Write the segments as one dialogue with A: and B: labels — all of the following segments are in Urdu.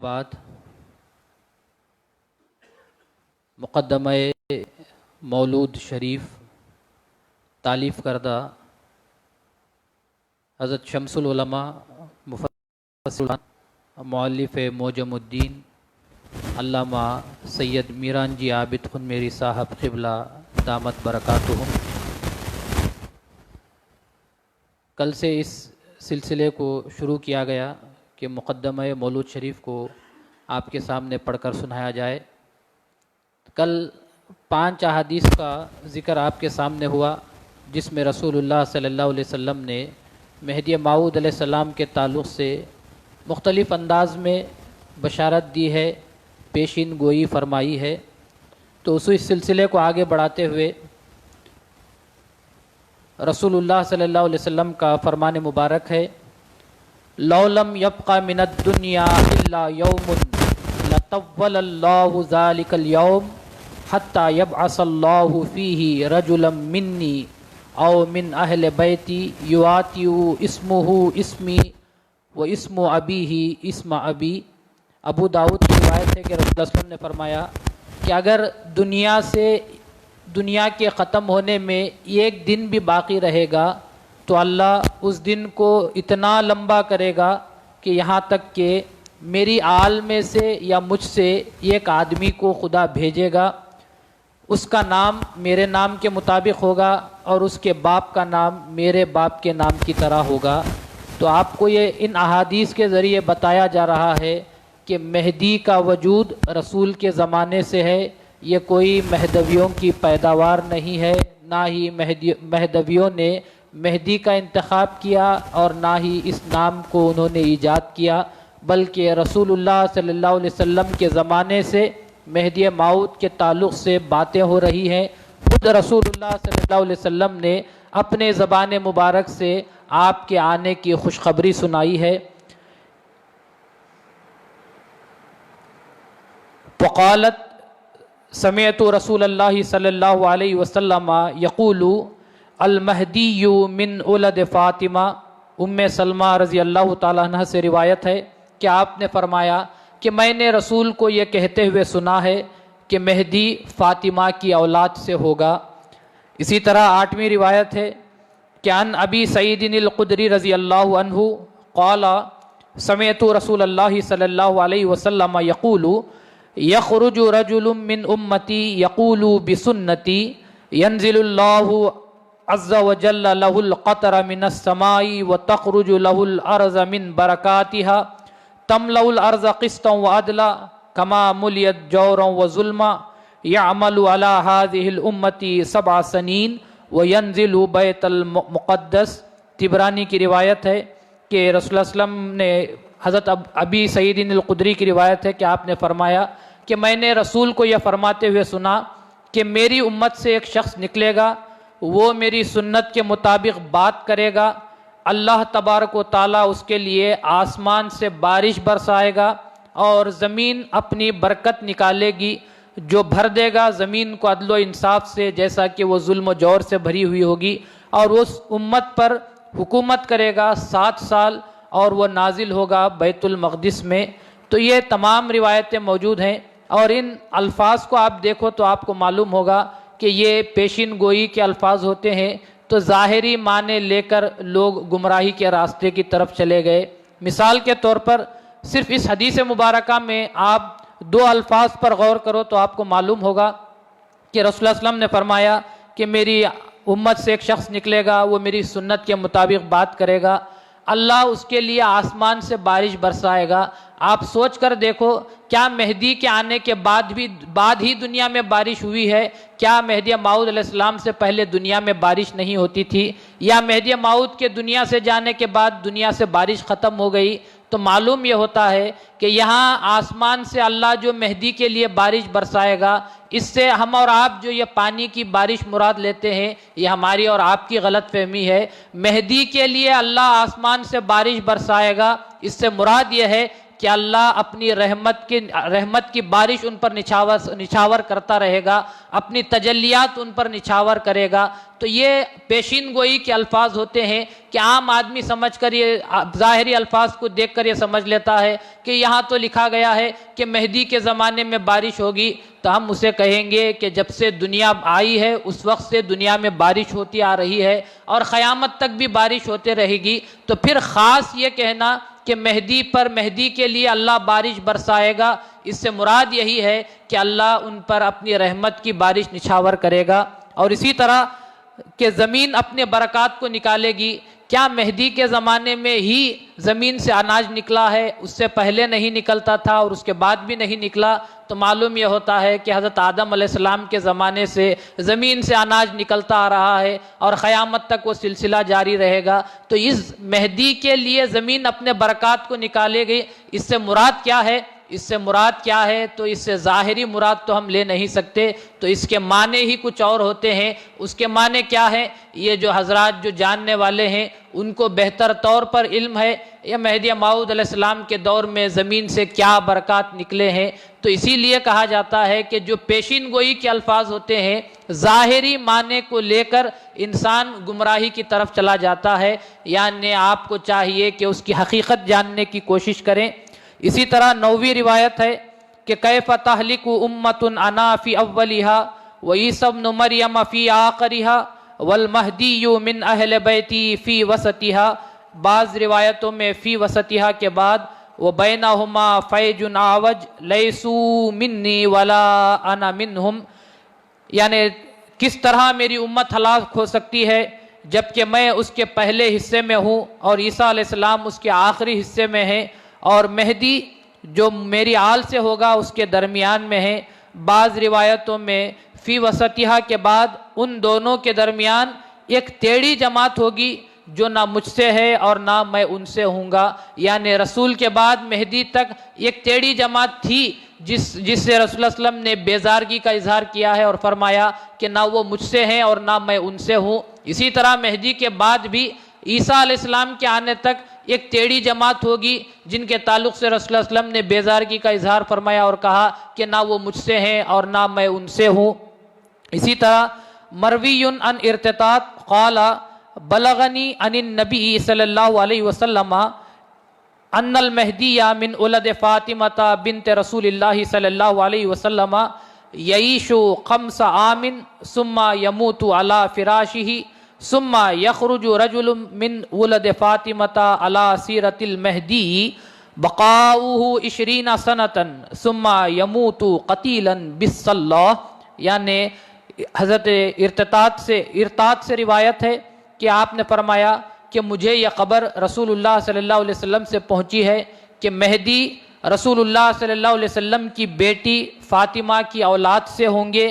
A: بعد مقدمہ مولود شریف تالیف کردہ حضرت شمس العلماء مفسر مؤلف معجم الدین علامہ سید میران جی عابد خن میری صاحب قبلہ دامت برکاتہم، کل سے اس سلسلے کو شروع کیا گیا کہ مقدمہ مولود شریف کو آپ کے سامنے پڑھ کر سنایا جائے۔ کل 5 احادیث کا ذکر آپ کے سامنے ہوا، جس میں رسول اللہ صلی اللہ علیہ وسلم نے مہدی موعود علیہ السلام کے تعلق سے مختلف انداز میں بشارت دی ہے، پیشین گوئی فرمائی ہے۔ تو اسی سلسلے کو آگے بڑھاتے ہوئے رسول اللہ صلی اللہ علیہ وسلم کا فرمان مبارک ہے، لو لم يبق من الدنيا الا يوم لطول الله ذلك اليوم حتى يبعث الله فيه رجلا مني او من اهل بيتي يواتي اسمه اسمي واسم ابيه اسم ابي۔ ابو داؤد کی روایت ہے کہ رسول اللہ صلی اللہ علیہ وسلم نے فرمایا کہ اگر دنیا کے ختم ہونے میں ایک دن بھی باقی رہے گا تو اللہ اس دن کو اتنا لمبا کرے گا کہ یہاں تک کہ میری آل میں سے یا مجھ سے ایک آدمی کو خدا بھیجے گا، اس کا نام میرے نام کے مطابق ہوگا اور اس کے باپ کا نام میرے باپ کے نام کی طرح ہوگا۔ تو آپ کو یہ ان احادیث کے ذریعے بتایا جا رہا ہے کہ مہدی کا وجود رسول کے زمانے سے ہے، یہ کوئی مہدویوں کی پیداوار نہیں ہے، نہ ہی مہدویوں نے مہدی کا انتخاب کیا اور نہ ہی اس نام کو انہوں نے ایجاد کیا، بلکہ رسول اللہ صلی اللہ علیہ وسلم کے زمانے سے مہدی موعود کے تعلق سے باتیں ہو رہی ہیں۔ خود رسول اللہ صلی اللہ علیہ وسلم نے اپنے زبان مبارک سے آپ کے آنے کی خوشخبری سنائی ہے۔ وقالت سمعت رسول اللہ صلی اللہ علیہ وسلم یقول المہدی من اولد فاطمہ۔ سلمہ رضی اللہ تعالیٰ عنہ سے روایت ہے کہ آپ نے فرمایا کہ میں نے رسول کو یہ کہتے ہوئے سنا ہے کہ مہدی فاطمہ کی اولاد سے ہوگا۔ اسی طرح 8ویں روایت ہے کہ عن ابی سعید الخدری رضی اللہ عنہ قال سمعت رسول اللہ صلی اللہ علیہ وسلم یقول یخرج رجل من امتی یقول بسنتی ینزل اللہ عز وجل له القطر من السماء وتخرج له الارض من برکاتها تملأ الارض قسطا وعدلا كما ملئت جورا وظلما يعمل على هذه الامه 7 سنين وينزل بیت المقدس۔ طبرانی کی روایت ہے کہ رسول اللہ صلی اللہ علیہ وسلم نے حضرت ابی سعید الخدری کی روایت ہے کہ آپ نے فرمایا کہ میں نے رسول کو یہ فرماتے ہوئے سنا کہ میری امت سے ایک شخص نکلے گا، وہ میری سنت کے مطابق بات کرے گا، اللہ تبارک و تعالیٰ اس کے لیے آسمان سے بارش برسائے گا اور زمین اپنی برکت نکالے گی، جو بھر دے گا زمین کو عدل و انصاف سے جیسا کہ وہ ظلم و جور سے بھری ہوئی ہوگی، اور اس امت پر حکومت کرے گا 7 سال اور وہ نازل ہوگا بیت المقدس میں۔ تو یہ تمام روایتیں موجود ہیں، اور ان الفاظ کو آپ دیکھو تو آپ کو معلوم ہوگا کہ یہ پیشین گوئی کے الفاظ ہوتے ہیں، تو ظاہری معنی لے کر لوگ گمراہی کے راستے کی طرف چلے گئے۔ مثال کے طور پر صرف اس حدیث مبارکہ میں آپ 2 الفاظ پر غور کرو تو آپ کو معلوم ہوگا کہ رسول اللہ صلی اللہ علیہ وسلم نے فرمایا کہ میری امت سے ایک شخص نکلے گا، وہ میری سنت کے مطابق بات کرے گا، اللہ اس کے لیے آسمان سے بارش برسائے گا۔ آپ سوچ کر دیکھو، کیا مہدی کے آنے کے بعد ہی دنیا میں بارش ہوئی ہے؟ کیا مہدی موعود علیہ السلام سے پہلے دنیا میں بارش نہیں ہوتی تھی؟ یا مہدی موعود کے دنیا سے جانے کے بعد دنیا سے بارش ختم ہو گئی؟ تو معلوم یہ ہوتا ہے کہ یہاں آسمان سے اللہ جو مہدی کے لیے بارش برسائے گا، اس سے ہم اور آپ جو یہ پانی کی بارش مراد لیتے ہیں، یہ ہماری اور آپ کی غلط فہمی ہے۔ مہدی کے لیے اللہ آسمان سے بارش برسائے گا، اس سے مراد یہ ہے کہ اللہ اپنی رحمت کی بارش ان پر نچھاور کرتا رہے گا، اپنی تجلیات ان پر نچھاور کرے گا۔ تو یہ پیشین گوئی کے الفاظ ہوتے ہیں کہ عام آدمی سمجھ کر یہ ظاہری الفاظ کو دیکھ کر یہ سمجھ لیتا ہے کہ یہاں تو لکھا گیا ہے کہ مہدی کے زمانے میں بارش ہوگی، تو ہم اسے کہیں گے کہ جب سے دنیا آئی ہے اس وقت سے دنیا میں بارش ہوتی آ رہی ہے اور قیامت تک بھی بارش ہوتے رہے گی۔ تو پھر خاص یہ کہنا کہ مہدی کے لیے اللہ بارش برسائے گا، اس سے مراد یہی ہے کہ اللہ ان پر اپنی رحمت کی بارش نچھاور کرے گا۔ اور اسی طرح کہ زمین اپنے برکات کو نکالے گی، کیا مہدی کے زمانے میں ہی زمین سے اناج نکلا ہے؟ اس سے پہلے نہیں نکلتا تھا اور اس کے بعد بھی نہیں نکلا؟ تو معلوم یہ ہوتا ہے کہ حضرت آدم علیہ السلام کے زمانے سے زمین سے اناج نکلتا آ رہا ہے اور قیامت تک وہ سلسلہ جاری رہے گا۔ تو اس مہدی کے لیے زمین اپنے برکات کو نکالے گی، اس سے مراد کیا ہے؟ تو اس سے ظاہری مراد تو ہم لے نہیں سکتے، تو اس کے معنی ہی کچھ اور ہوتے ہیں۔ اس کے معنی کیا ہے؟ یہ جو حضرات جو جاننے والے ہیں ان کو بہتر طور پر علم ہے یہ مہدی موعود علیہ السلام کے دور میں زمین سے کیا برکات نکلے ہیں۔ تو اسی لیے کہا جاتا ہے کہ جو پیشین گوئی کے الفاظ ہوتے ہیں ظاہری معنی کو لے کر انسان گمراہی کی طرف چلا جاتا ہے، یعنی آپ کو چاہیے کہ اس کی حقیقت جاننے کی کوشش کریں۔ اسی طرح 9ویں روایت ہے کہ کیف تہلک امۃ انا فی اولھا وعیسی ابن مریم فی آخرھا والمہدی من اہل بیتی فی وسطھا۔ بعض روایتوں میں فی وسطھا کے بعد وبینہما فیج اعوج لیسوا منی ولا انا منہم، یعنی کس طرح میری امت ہلاک ہو سکتی ہے جبکہ میں اس کے پہلے حصے میں ہوں اور عیسیٰ علیہ السلام اس کے آخری حصے میں ہیں، اور مہدی جو میری آل سے ہوگا اس کے درمیان میں ہے۔ بعض روایتوں میں فی وسطھا کے بعد ان دونوں کے درمیان ایک ٹیڑھی جماعت ہوگی جو نہ مجھ سے ہے اور نہ میں ان سے ہوں گا، یعنی رسول کے بعد مہدی تک ایک ٹیڑھی جماعت تھی جس سے رسول اللہ صلی اللہ علیہ وسلم نے بیزارگی کا اظہار کیا ہے اور فرمایا کہ نہ وہ مجھ سے ہیں اور نہ میں ان سے ہوں۔ اسی طرح مہدی کے بعد بھی عیسیٰ علیہ السلام کے آنے تک ایک ٹیڑھی جماعت ہوگی جن کے تعلق سے رسول اللہ صلی اللہ علیہ وسلم نے بیزارگی کا اظہار فرمایا اور کہا کہ نہ وہ مجھ سے ہیں اور نہ میں ان سے ہوں۔ اسی طرح مروی عن ارتطاد قال بلغنی عن النبی صلی اللہ علیہ وسلم ان المہدی من اولد فاطمہ بنت رسول اللہ صلی اللہ علیہ وسلم یعیش 5 عام ثم یموت علی فراشہ ثم یخرج رجل من ولد فاطمة على سیرت المہدی بقاؤہ 20 سنة ثم یموت قتیلا بالصلاة، یعنی حضرت ارتاد سے روایت ہے کہ آپ نے فرمایا کہ مجھے یہ خبر رسول اللہ صلی اللہ علیہ وسلم سے پہنچی ہے کہ مہدی رسول اللہ صلی اللہ علیہ وسلم کی بیٹی فاطمہ کی اولاد سے ہوں گے،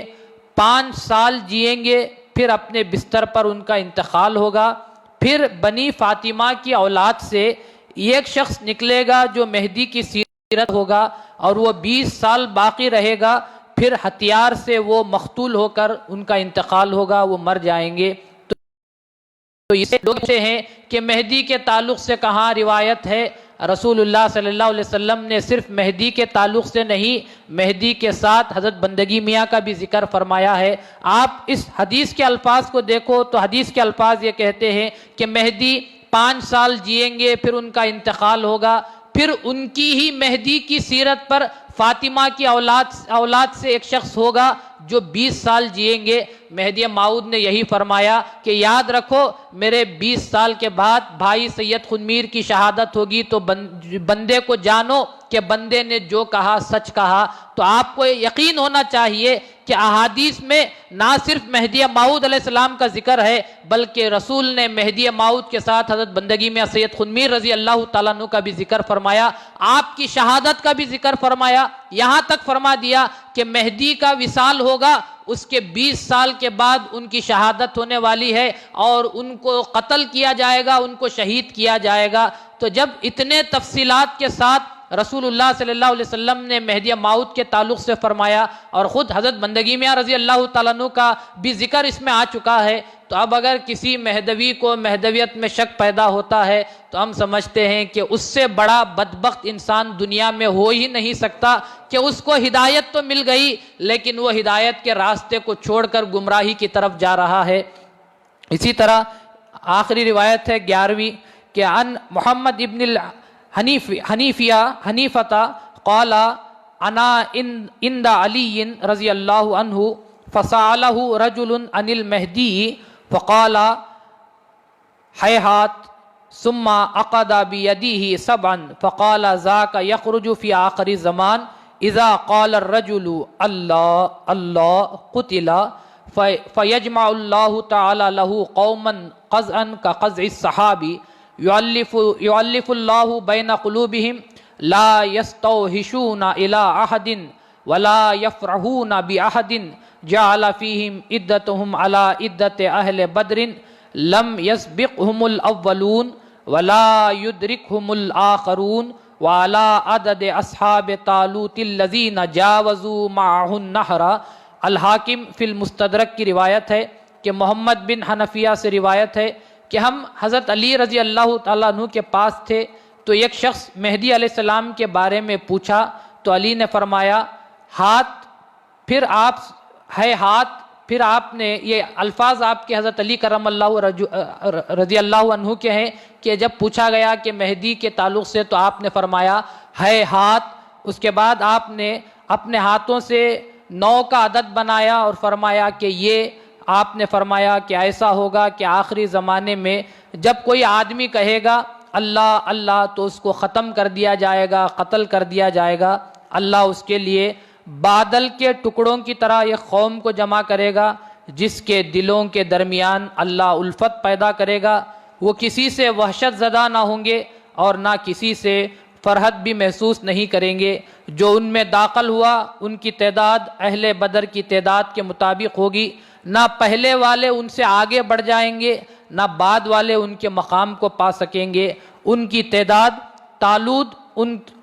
A: 5 سال جئیں گے، پھر اپنے بستر پر ان کا انتقال ہوگا، پھر بنی فاطمہ کی اولاد سے ایک شخص نکلے گا جو مہدی کی سیرت ہوگا اور وہ 20 سال باقی رہے گا، پھر ہتھیار سے وہ مقتول ہو کر ان کا انتقال ہوگا، وہ مر جائیں گے۔ تو یہ لوگ سے ہیں کہ مہدی کے تعلق سے کہاں روایت ہے؟ رسول اللہ صلی اللہ علیہ وسلم نے صرف مہدی کے تعلق سے نہیں، مہدی کے ساتھ حضرت بندگی میاں کا بھی ذکر فرمایا ہے۔ آپ اس حدیث کے الفاظ کو دیکھو تو حدیث کے الفاظ یہ کہتے ہیں کہ مہدی 5 سال جئیں گے، پھر ان کا انتقال ہوگا، پھر ان کی ہی مہدی کی سیرت پر فاطمہ کی اولاد سے ایک شخص ہوگا جو 20 سال جئیں گے۔ مہدی موعود نے یہی فرمایا کہ یاد رکھو میرے 20 سال کے بعد بھائی سید خنمیر کی شہادت ہوگی، تو بندے کو جانو کہ بندے نے جو کہا سچ کہا۔ تو آپ کو یقین ہونا چاہیے کہ احادیث میں نہ صرف مہدی موعود علیہ السلام کا ذکر ہے بلکہ رسول نے مہدی موعود کے ساتھ حضرت بندگی میاں سید خنمیر رضی اللہ تعالیٰ عنہ کا بھی ذکر فرمایا، آپ کی شہادت کا بھی ذکر فرمایا، یہاں تک فرما دیا کہ مہدی کا وصال ہوگا، اس کے 20 سال کے بعد ان کی شہادت ہونے والی ہے اور ان کو قتل کیا جائے گا، ان کو شہید کیا جائے گا۔ تو جب اتنے تفصیلات کے ساتھ رسول اللہ صلی اللہ علیہ وسلم نے مہدی موعود کے تعلق سے فرمایا، اور خود حضرت بندگی میاں رضی اللہ تعالیٰ عنہ کا بھی ذکر اس میں آ چکا ہے۔ تو اب اگر کسی مہدوی کو مہدویت میں شک پیدا ہوتا ہے تو ہم سمجھتے ہیں کہ اس سے بڑا بدبخت انسان دنیا میں ہو ہی نہیں سکتا کہ اس کو ہدایت تو مل گئی لیکن وہ ہدایت کے راستے کو چھوڑ کر گمراہی کی طرف جا رہا ہے۔ اسی طرح آخری روایت ہے 11ویں کہ عن محمد ابن حنیفہ قال انا عند علی رضی اللہ عنہ فسألہ رجل عن المہدی فقال حیہات ثم عقد بیدیہ سبعا فقال ذاک یخرج فی آخر الزمان اذا قال الرجل اللہ اللہ قتل فیجمع اللہ تعالی له قوما قزعا كقزع الصحابی یؤلف اللہ بین قلوبہم لا یستوحشون الی احد ولا یفرحون باحد جعل فیہم عدتہم علی عدت اہل بدر لم یسبقہم الاولون ولا یدرکہم الآخرون وعلی عدد اصحاب طالوت الذین جاوزوا معہ النہر۔ الحاکم فی المستدرک کی روایت ہے کہ محمد بن حنفیہ سے روایت ہے کہ ہم حضرت علی رضی اللہ تعالیٰ عنہ کے پاس تھے تو ایک شخص مہدی علیہ السلام کے بارے میں پوچھا تو علی نے فرمایا ہاتھ، پھر آپ نے یہ الفاظ آپ کے حضرت علی کرم اللہ رضی اللہ عنہ کے ہیں کہ جب پوچھا گیا کہ مہدی کے تعلق سے تو آپ نے فرمایا ہے ہاتھ۔ اس کے بعد آپ نے اپنے ہاتھوں سے 9 کا عدد بنایا اور فرمایا کہ یہ آپ نے فرمایا کہ ایسا ہوگا کہ آخری زمانے میں جب کوئی آدمی کہے گا اللہ اللہ تو اس کو ختم کر دیا جائے گا، قتل کر دیا جائے گا۔ اللہ اس کے لیے بادل کے ٹکڑوں کی طرح ایک قوم کو جمع کرے گا جس کے دلوں کے درمیان اللہ الفت پیدا کرے گا، وہ کسی سے وحشت زدہ نہ ہوں گے اور نہ کسی سے فرحت بھی محسوس نہیں کریں گے۔ جو ان میں داخل ہوا ان کی تعداد اہل بدر کی تعداد کے مطابق ہوگی، نہ پہلے والے ان سے آگے بڑھ جائیں گے نہ بعد والے ان کے مقام کو پا سکیں گے۔ ان کی تعداد طالوت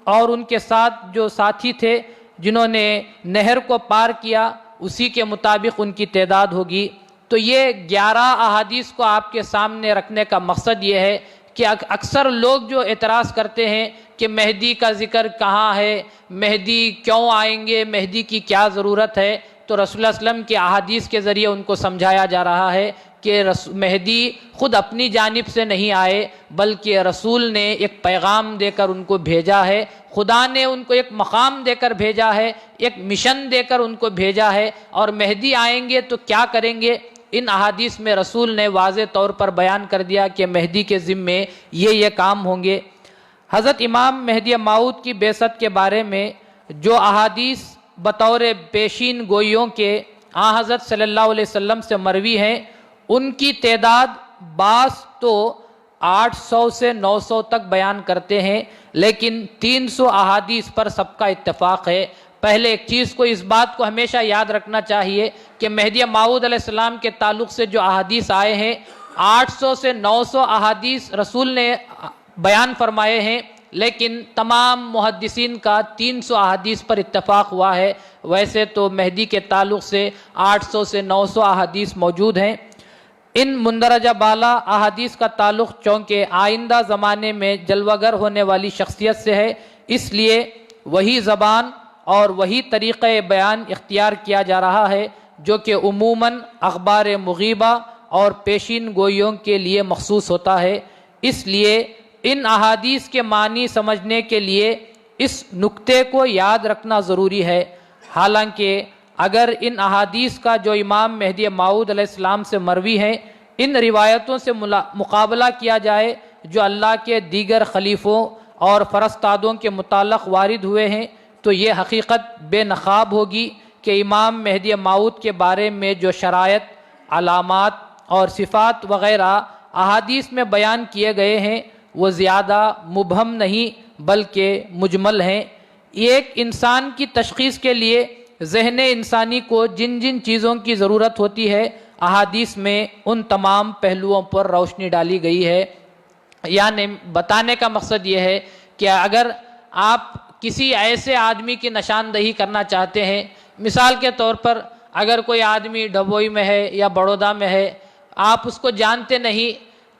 A: اور ان کے ساتھ جو ساتھی تھے جنہوں نے نہر کو پار کیا اسی کے مطابق ان کی تعداد ہوگی۔ تو یہ 11 احادیث کو آپ کے سامنے رکھنے کا مقصد یہ ہے کہ اکثر لوگ جو اعتراض کرتے ہیں کہ مہدی کا ذکر کہاں ہے، مہدی کیوں آئیں گے، مہدی کی کیا ضرورت ہے، تو رسول اللہ صلی اللہ علیہ وسلم کی احادیث کے ذریعے ان کو سمجھایا جا رہا ہے کہ مہدی خود اپنی جانب سے نہیں آئے بلکہ رسول نے ایک پیغام دے کر ان کو بھیجا ہے، خدا نے ان کو ایک مقام دے کر بھیجا ہے، ایک مشن دے کر ان کو بھیجا ہے، اور مہدی آئیں گے تو کیا کریں گے ان احادیث میں رسول نے واضح طور پر بیان کر دیا کہ مہدی کے ذمے یہ کام ہوں گے۔ حضرت امام مہدی موعود کی بعثت کے بارے میں جو احادیث بطور پیشین گوئیوں کے آن حضرت صلی اللہ علیہ وسلم سے مروی ہیں ان کی تعداد بعض تو 800 سے 900 تک بیان کرتے ہیں، لیکن 300 احادیث پر سب کا اتفاق ہے۔ پہلے ایک چیز کو اس بات کو ہمیشہ یاد رکھنا چاہیے کہ مہدی موعود علیہ السلام کے تعلق سے جو احادیث آئے ہیں 800 سے 900 احادیث رسول نے بیان فرمائے ہیں، لیکن تمام محدثین کا 300 احادیث پر اتفاق ہوا ہے۔ ویسے تو مہدی کے تعلق سے 800 سے 900 احادیث موجود ہیں۔ ان مندرجہ بالا احادیث کا تعلق چونکہ آئندہ زمانے میں جلوہ گر ہونے والی شخصیت سے ہے، اس لیے وہی زبان اور وہی طریقہ بیان اختیار کیا جا رہا ہے جو کہ عموماً اخبار مغیبہ اور پیشین گوئیوں کے لیے مخصوص ہوتا ہے۔ اس لیے ان احادیث کے معنی سمجھنے کے لیے اس نکتے کو یاد رکھنا ضروری ہے۔ حالانکہ اگر ان احادیث کا جو امام مہدی موعود علیہ السلام سے مروی ہیں ان روایتوں سے مقابلہ کیا جائے جو اللہ کے دیگر خلیفوں اور فرستادوں کے متعلق وارد ہوئے ہیں تو یہ حقیقت بے نقاب ہوگی کہ امام مہدی موعود کے بارے میں جو شرائط، علامات اور صفات وغیرہ احادیث میں بیان کیے گئے ہیں وہ زیادہ مبہم نہیں بلکہ مجمل ہیں۔ ایک انسان کی تشخیص کے لیے ذہن انسانی کو جن جن چیزوں کی ضرورت ہوتی ہے احادیث میں ان تمام پہلوؤں پر روشنی ڈالی گئی ہے۔ یعنی بتانے کا مقصد یہ ہے کہ اگر آپ کسی ایسے آدمی کی نشاندہی کرنا چاہتے ہیں، مثال کے طور پر اگر کوئی آدمی ڈبوئی میں ہے یا بڑودہ میں ہے، آپ اس کو جانتے نہیں،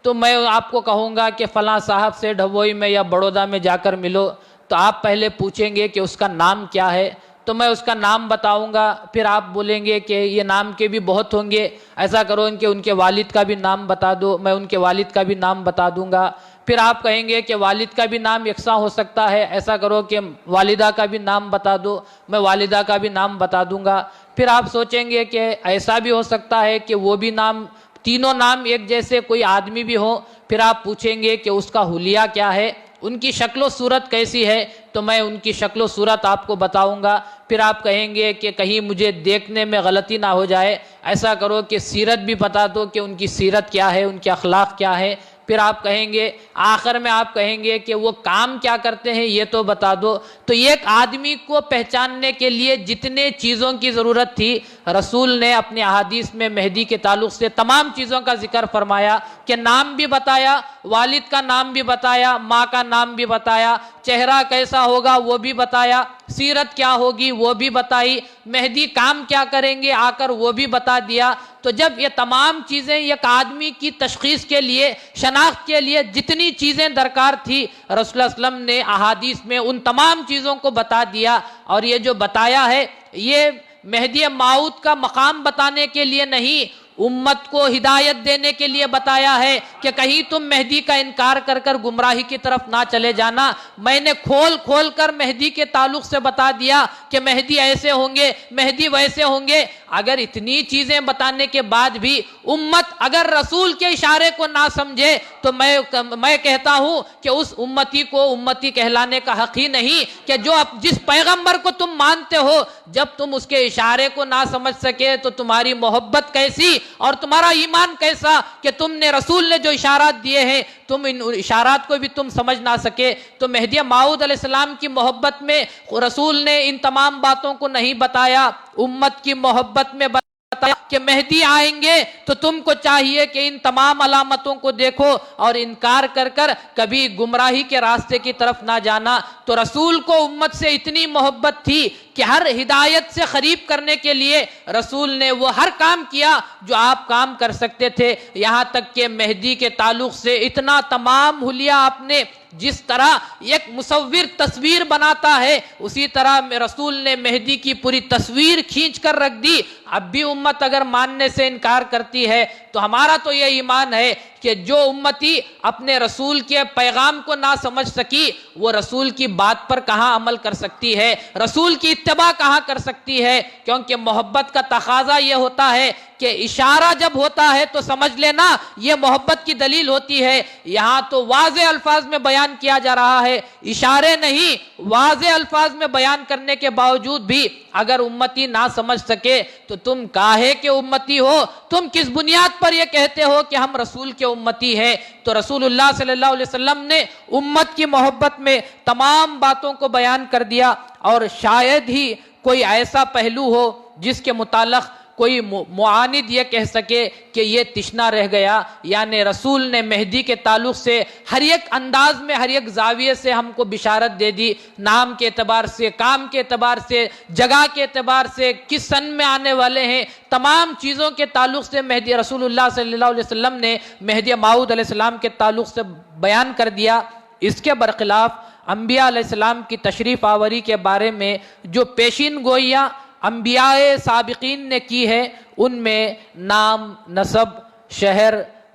A: تو میں آپ کو کہوں گا کہ فلاں صاحب سے ڈبوئی میں یا بڑودہ میں جا کر ملو، تو آپ پہلے پوچھیں گے کہ اس کا نام کیا ہے، تو میں اس کا نام بتاؤں گا، پھر آپ بولیں گے کہ یہ نام کے بھی بہت ہوں گے، ایسا کرو کہ ان کے والد کا بھی نام بتا دو، میں ان کے والد کا بھی نام بتا دوں گا، پھر آپ کہیں گے کہ والد کا بھی نام یکساں ہو سکتا ہے، ایسا کرو کہ والدہ کا بھی نام بتا دو، میں والدہ کا بھی نام بتا دوں گا، پھر آپ سوچیں گے کہ ایسا بھی ہو سکتا ہے کہ وہ بھی نام، تینوں نام ایک جیسے کوئی آدمی بھی ہو، پھر آپ پوچھیں گے کہ اس کا حلیہ کیا ہے، ان کی شکل و صورت کیسی ہے، تو میں ان کی شکل و صورت آپ کو بتاؤں گا، پھر آپ کہیں گے کہ کہیں مجھے دیکھنے میں غلطی نہ ہو جائے، ایسا کرو کہ سیرت بھی بتا دو کہ ان کی سیرت کیا ہے، ان کے اخلاق کیا ہے، پھر آپ کہیں گے آخر میں آپ کہیں گے کہ وہ کام کیا کرتے ہیں یہ تو بتا دو۔ تو ایک آدمی کو پہچاننے کے لیے جتنے چیزوں کی ضرورت تھی، رسول نے اپنے احادیث میں مہدی کے تعلق سے تمام چیزوں کا ذکر فرمایا، کہ نام بھی بتایا، والد کا نام بھی بتایا، ماں کا نام بھی بتایا، چہرہ کیسا ہوگا وہ بھی بتایا، سیرت کیا ہوگی وہ بھی بتائی، مہدی کام کیا کریں گے آ کر وہ بھی بتا دیا۔ تو جب یہ تمام چیزیں ایک آدمی کی تشخیص کے لیے، شناخت کے لیے جتنی چیزیں درکار تھی، رسول اللہ صلی اللہ علیہ وسلم نے احادیث میں ان تمام چیزوں کو بتا دیا، اور یہ جو بتایا ہے یہ مہدی موعود کا مقام بتانے کے لیے نہیں، امت کو ہدایت دینے کے لیے بتایا ہے کہ کہیں تم مہدی کا انکار کر کر گمراہی کی طرف نہ چلے جانا۔ میں نے کھول کھول کر مہدی کے تعلق سے بتا دیا کہ مہدی ایسے ہوں گے، مہدی ویسے ہوں گے۔ اگر اتنی چیزیں بتانے کے بعد بھی امت اگر رسول کے اشارے کو نہ سمجھے، تو میں کہتا ہوں کہ اس امتی کو امتی کہلانے کا حق ہی نہیں، کہ جو جس پیغمبر کو تم مانتے ہو، جب تم اس کے اشارے کو نہ سمجھ سکے تو تمہاری محبت کیسی اور تمہارا ایمان کیسا، کہ تم نے رسول نے جو اشارات دیے ہیں تم ان اشارات کو بھی تم سمجھ نہ سکے۔ تو مہدی موعود علیہ السلام کی محبت میں رسول نے ان تمام باتوں کو نہیں بتایا، امت کی محبت میں بتایا کہ مہدی آئیں گے تو تم کو چاہیے کہ ان تمام علامتوں کو دیکھو اور انکار کر کر کبھی گمراہی کے راستے کی طرف نہ جانا۔ تو رسول کو امت سے اتنی محبت تھی کہ ہر ہدایت سے قریب کرنے کے لیے رسول نے وہ ہر کام کیا جو آپ کام کر سکتے تھے، یہاں تک کہ مہدی کے تعلق سے اتنا تمام حلیہ آپ نے، جس طرح ایک مصور تصویر بناتا ہے اسی طرح رسول نے مہدی کی پوری تصویر کھینچ کر رکھ دی۔ اب بھی امت اگر ماننے سے انکار کرتی ہے تو ہمارا تو یہ ایمان ہے کہ جو امتی اپنے رسول کے پیغام کو نہ سمجھ سکی، وہ رسول کی بات پر کہاں عمل کر سکتی ہے، رسول کی اتباع کہاں کر سکتی ہے؟ کیونکہ محبت کا تقاضا یہ ہوتا ہے کہ اشارہ جب ہوتا ہے تو سمجھ لینا یہ محبت کی دلیل ہوتی ہے۔ یہاں تو واضح الفاظ میں بیان کیا جا رہا ہے، اشارے نہیں، واضح الفاظ میں بیان کرنے کے باوجود بھی اگر امتی نہ سمجھ سکے تو تم کاہے کے امتی ہو؟ تم کس بنیاد پر یہ کہتے ہو کہ ہم رسول کے امتی ہیں؟ تو رسول اللہ صلی اللہ علیہ وسلم نے امت کی محبت میں تمام باتوں کو بیان کر دیا، اور شاید ہی کوئی ایسا پہلو ہو جس کے متعلق کوئی معاند یہ کہہ سکے کہ یہ تشنا رہ گیا۔ یعنی رسول نے مہدی کے تعلق سے ہر ایک انداز میں، ہر ایک زاویے سے ہم کو بشارت دے دی، نام کے اعتبار سے، کام کے اعتبار سے، جگہ کے اعتبار سے، کس سن میں آنے والے ہیں، تمام چیزوں کے تعلق سے مہدی رسول اللہ صلی اللہ علیہ وسلم نے مہدی موعود علیہ السلام کے تعلق سے بیان کر دیا۔ اس کے برخلاف انبیاء علیہ السلام کی تشریف آوری کے بارے میں جو پیشین گوئیاں انبیاء سابقین نے کی ہے، ان میں نام، نسب، شہر،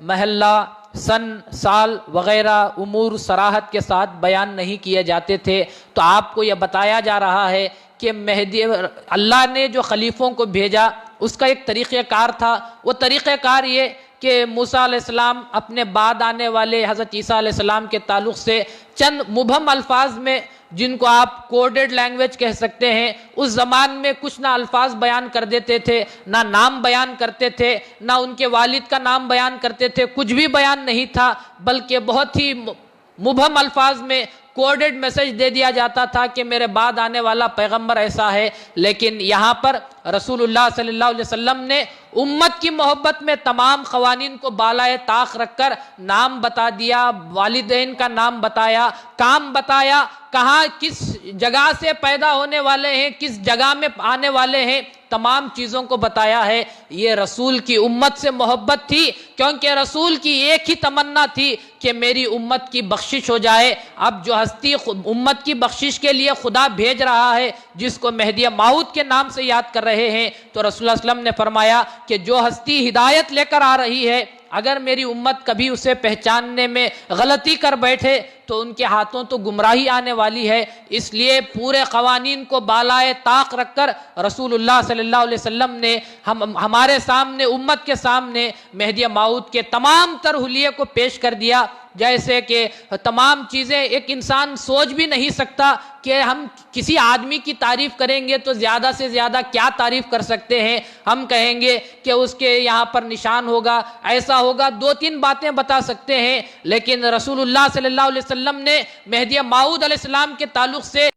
A: محلہ، سن، سال وغیرہ امور صراحت کے ساتھ بیان نہیں کیے جاتے تھے۔ تو آپ کو یہ بتایا جا رہا ہے کہ مہدی، اللہ نے جو خلیفوں کو بھیجا اس کا ایک طریقہ کار تھا، وہ طریقہ کار یہ کہ موسیٰ علیہ السلام اپنے بعد آنے والے حضرت عیسیٰ علیہ السلام کے تعلق سے چند مبہم الفاظ میں، جن کو آپ کوڈڈ لینگویج کہہ سکتے ہیں، اس زمان میں کچھ نہ الفاظ بیان کر دیتے تھے، نہ نام بیان کرتے تھے، نہ ان کے والد کا نام بیان کرتے تھے، کچھ بھی بیان نہیں تھا، بلکہ بہت ہی مبہم الفاظ میں کوڈڈ میسج دے دیا جاتا تھا کہ میرے بعد آنے والا پیغمبر ایسا ہے، لیکن یہاں پر رسول اللہ صلی اللہ علیہ وسلم نے امت کی محبت میں تمام قوانین کو بالائے طاق رکھ کر نام بتا دیا، والدین کا نام بتایا، کام بتایا، کہاں کس جگہ سے پیدا ہونے والے ہیں، کس جگہ میں آنے والے ہیں، تمام چیزوں کو بتایا ہے۔ یہ رسول کی امت سے محبت تھی، کیونکہ رسول کی ایک ہی تمنا تھی کہ میری امت کی بخشش ہو جائے۔ اب جو ہستی امت کی بخشش کے لیے خدا بھیج رہا ہے، جس کو مہدی موعود کے نام سے یاد کر رہے ہیں، تو رسول اللہ صلی اللہ علیہ وسلم نے فرمایا کہ جو ہستی ہدایت لے کر آ رہی ہے، اگر میری امت کبھی اسے پہچاننے میں غلطی کر بیٹھے تو ان کے ہاتھوں تو گمراہی آنے والی ہے۔ اس لیے پورے قوانین کو بالائے طاق رکھ کر رسول اللہ صلی اللہ علیہ وسلم نے ہمارے سامنے، امت کے سامنے مہدی موعود کے تمام تر حلیے کو پیش کر دیا، جیسے کہ تمام چیزیں ایک انسان سوچ بھی نہیں سکتا کہ ہم کسی آدمی کی تعریف کریں گے تو زیادہ سے زیادہ کیا تعریف کر سکتے ہیں۔ ہم کہیں گے کہ اس کے یہاں پر نشان ہوگا، ایسا ہوگا، دو تین باتیں بتا سکتے ہیں، لیکن رسول اللہ صلی اللہ علیہ وسلم نے مہدی موعود علیہ السلام کے تعلق سے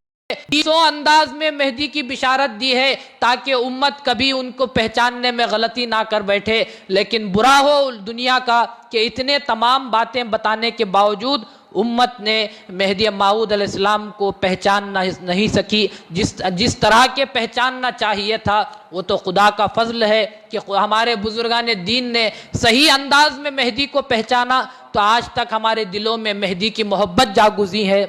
A: سو انداز میں مہدی کی بشارت دی ہے تاکہ امت کبھی ان کو پہچاننے میں غلطی نہ کر بیٹھے۔ لیکن برا ہو دنیا کا کہ اتنے تمام باتیں بتانے کے باوجود امت نے مہدی موعود علیہ السلام کو پہچان نہیں سکی، جس طرح کے پہچاننا چاہیے تھا۔ وہ تو خدا کا فضل ہے کہ ہمارے بزرگان دین نے صحیح انداز میں مہدی کو پہچانا، تو آج تک ہمارے دلوں میں مہدی کی محبت جاگزی ہے۔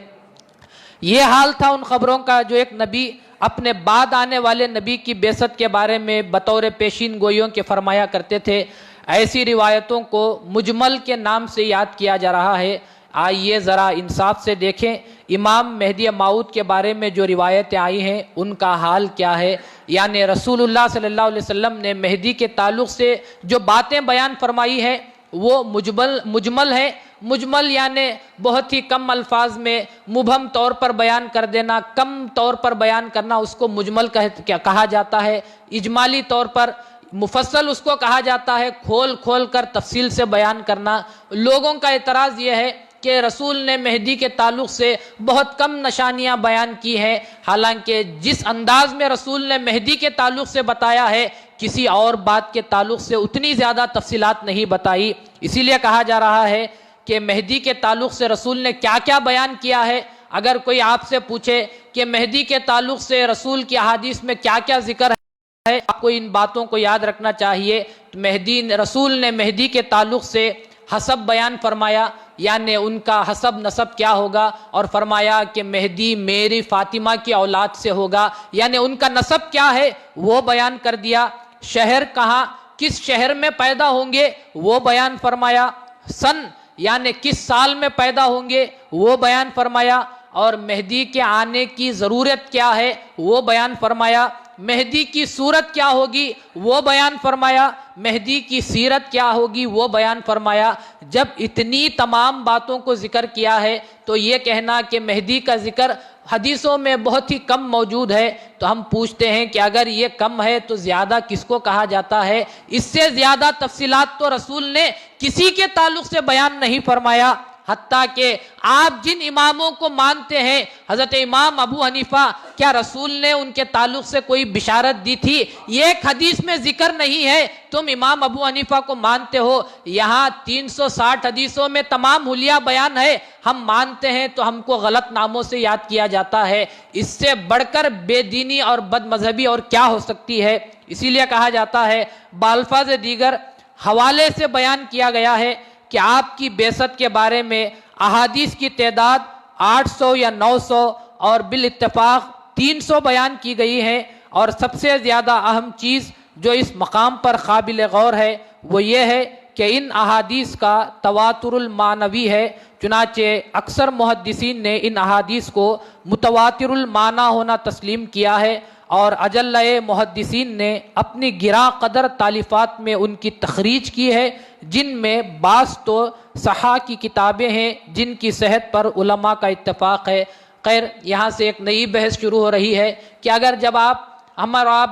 A: یہ حال تھا ان خبروں کا جو ایک نبی اپنے بعد آنے والے نبی کی بعثت کے بارے میں بطور پیشین گوئیوں کے فرمایا کرتے تھے۔ ایسی روایتوں کو مجمل کے نام سے یاد کیا جا رہا ہے۔ آئیے ذرا انصاف سے دیکھیں امام مہدی موعود کے بارے میں جو روایتیں آئی ہیں ان کا حال کیا ہے۔ یعنی رسول اللہ صلی اللہ علیہ وسلم نے مہدی کے تعلق سے جو باتیں بیان فرمائی ہیں وہ مجمل ہے۔ مجمل یعنی بہت ہی کم الفاظ میں مبہم طور پر بیان کر دینا، کم طور پر بیان کرنا، اس کو مجمل کہا جاتا ہے۔ اجمالی طور پر مفصل اس کو کہا جاتا ہے، کھول کھول کر تفصیل سے بیان کرنا۔ لوگوں کا اعتراض یہ ہے کہ رسول نے مہدی کے تعلق سے بہت کم نشانیاں بیان کی ہیں، حالانکہ جس انداز میں رسول نے مہدی کے تعلق سے بتایا ہے کسی اور بات کے تعلق سے اتنی زیادہ تفصیلات نہیں بتائی۔ اسی لیے کہا جا رہا ہے کہ مہدی کے تعلق سے رسول نے کیا کیا بیان کیا ہے۔ اگر کوئی آپ سے پوچھے کہ مہدی کے تعلق سے رسول کی احادیث میں کیا کیا ذکر ہے، آپ کو ان باتوں کو یاد رکھنا چاہیے۔ رسول نے مہدی کے تعلق سے حسب بیان فرمایا، یعنی ان کا حسب نسب کیا ہوگا، اور فرمایا کہ مہدی میری فاطمہ کی اولاد سے ہوگا، یعنی ان کا نسب کیا ہے وہ بیان کر دیا۔ شہر کہاں، کس شہر میں پیدا ہوں گے وہ بیان فرمایا۔ سن یعنی کس سال میں پیدا ہوں گے وہ بیان فرمایا، اور مہدی کے آنے کی ضرورت کیا ہے وہ بیان فرمایا۔ مہدی کی صورت کیا ہوگی وہ بیان فرمایا، مہدی کی سیرت کیا ہوگی وہ بیان فرمایا۔ جب اتنی تمام باتوں کو ذکر کیا ہے تو یہ کہنا کہ مہدی کا ذکر حدیثوں میں بہت ہی کم موجود ہے، تو ہم پوچھتے ہیں کہ اگر یہ کم ہے تو زیادہ کس کو کہا جاتا ہے؟ اس سے زیادہ تفصیلات تو رسول نے کسی کے تعلق سے بیان نہیں فرمایا۔ حتیٰ کہ آپ جن اماموں کو مانتے ہیں، حضرت امام ابو حنیفہ، کیا رسول نے ان کے تعلق سے کوئی بشارت دی تھی؟ یہ ایک حدیث میں ذکر نہیں ہے، تم امام ابو حنیفہ کو مانتے ہو، یہاں 360 حدیثوں میں تمام حلیہ بیان ہے، ہم مانتے ہیں تو ہم کو غلط ناموں سے یاد کیا جاتا ہے۔ اس سے بڑھ کر بے دینی اور بد مذہبی اور کیا ہو سکتی ہے؟ اسی لیے کہا جاتا ہے، بالفاظ دیگر حوالے سے بیان کیا گیا ہے کہ آپ کی بعثت کے بارے میں احادیث کی تعداد 800 یا 900 اور بالاتفاق 300 بیان کی گئی ہے، اور سب سے زیادہ اہم چیز جو اس مقام پر قابل غور ہے وہ یہ ہے کہ ان احادیث کا تواتر المعنوی ہے۔ چنانچہ اکثر محدثین نے ان احادیث کو متواتر المعنی ہونا تسلیم کیا ہے، اور اجلّہ محدثین نے اپنی گراں قدر تالیفات میں ان کی تخریج کی ہے، جن میں بعض تو صحاح کی کتابیں ہیں جن کی صحت پر علماء کا اتفاق ہے۔ خیر، یہاں سے ایک نئی بحث شروع ہو رہی ہے کہ اگر جب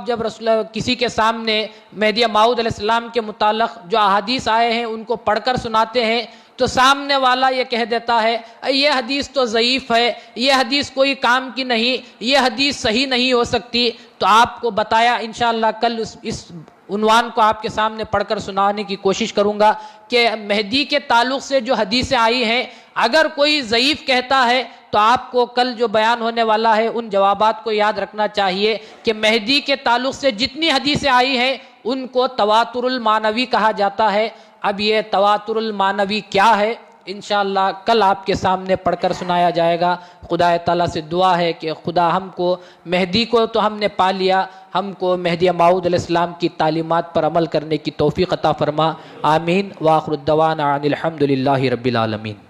A: جب رسول کسی کے سامنے مہدی موعود علیہ السلام کے متعلق جو احادیث آئے ہیں ان کو پڑھ کر سناتے ہیں تو سامنے والا یہ کہہ دیتا ہے یہ حدیث تو ضعیف ہے، یہ حدیث کوئی کام کی نہیں، یہ حدیث صحیح نہیں ہو سکتی، تو آپ کو بتایا انشاءاللہ کل اس عنوان کو آپ کے سامنے پڑھ کر سنانے کی کوشش کروں گا کہ مہدی کے تعلق سے جو حدیثیں آئی ہیں، اگر کوئی ضعیف کہتا ہے تو آپ کو کل جو بیان ہونے والا ہے ان جوابات کو یاد رکھنا چاہیے کہ مہدی کے تعلق سے جتنی حدیثیں آئی ہیں ان کو تواتر المعنوی کہا جاتا ہے۔ اب یہ تواتر المعنوی کیا ہے انشاءاللہ کل آپ کے سامنے پڑھ کر سنایا جائے گا۔ خدا تعالیٰ سے دعا ہے کہ خدا ہم کو مہدی کو تو ہم نے پا لیا، ہم کو مہدی موعود علیہ السلام کی تعلیمات پر عمل کرنے کی توفیق عطا فرما، آمین۔ وآخر الدعوانا عن الحمد للہ رب العالمین۔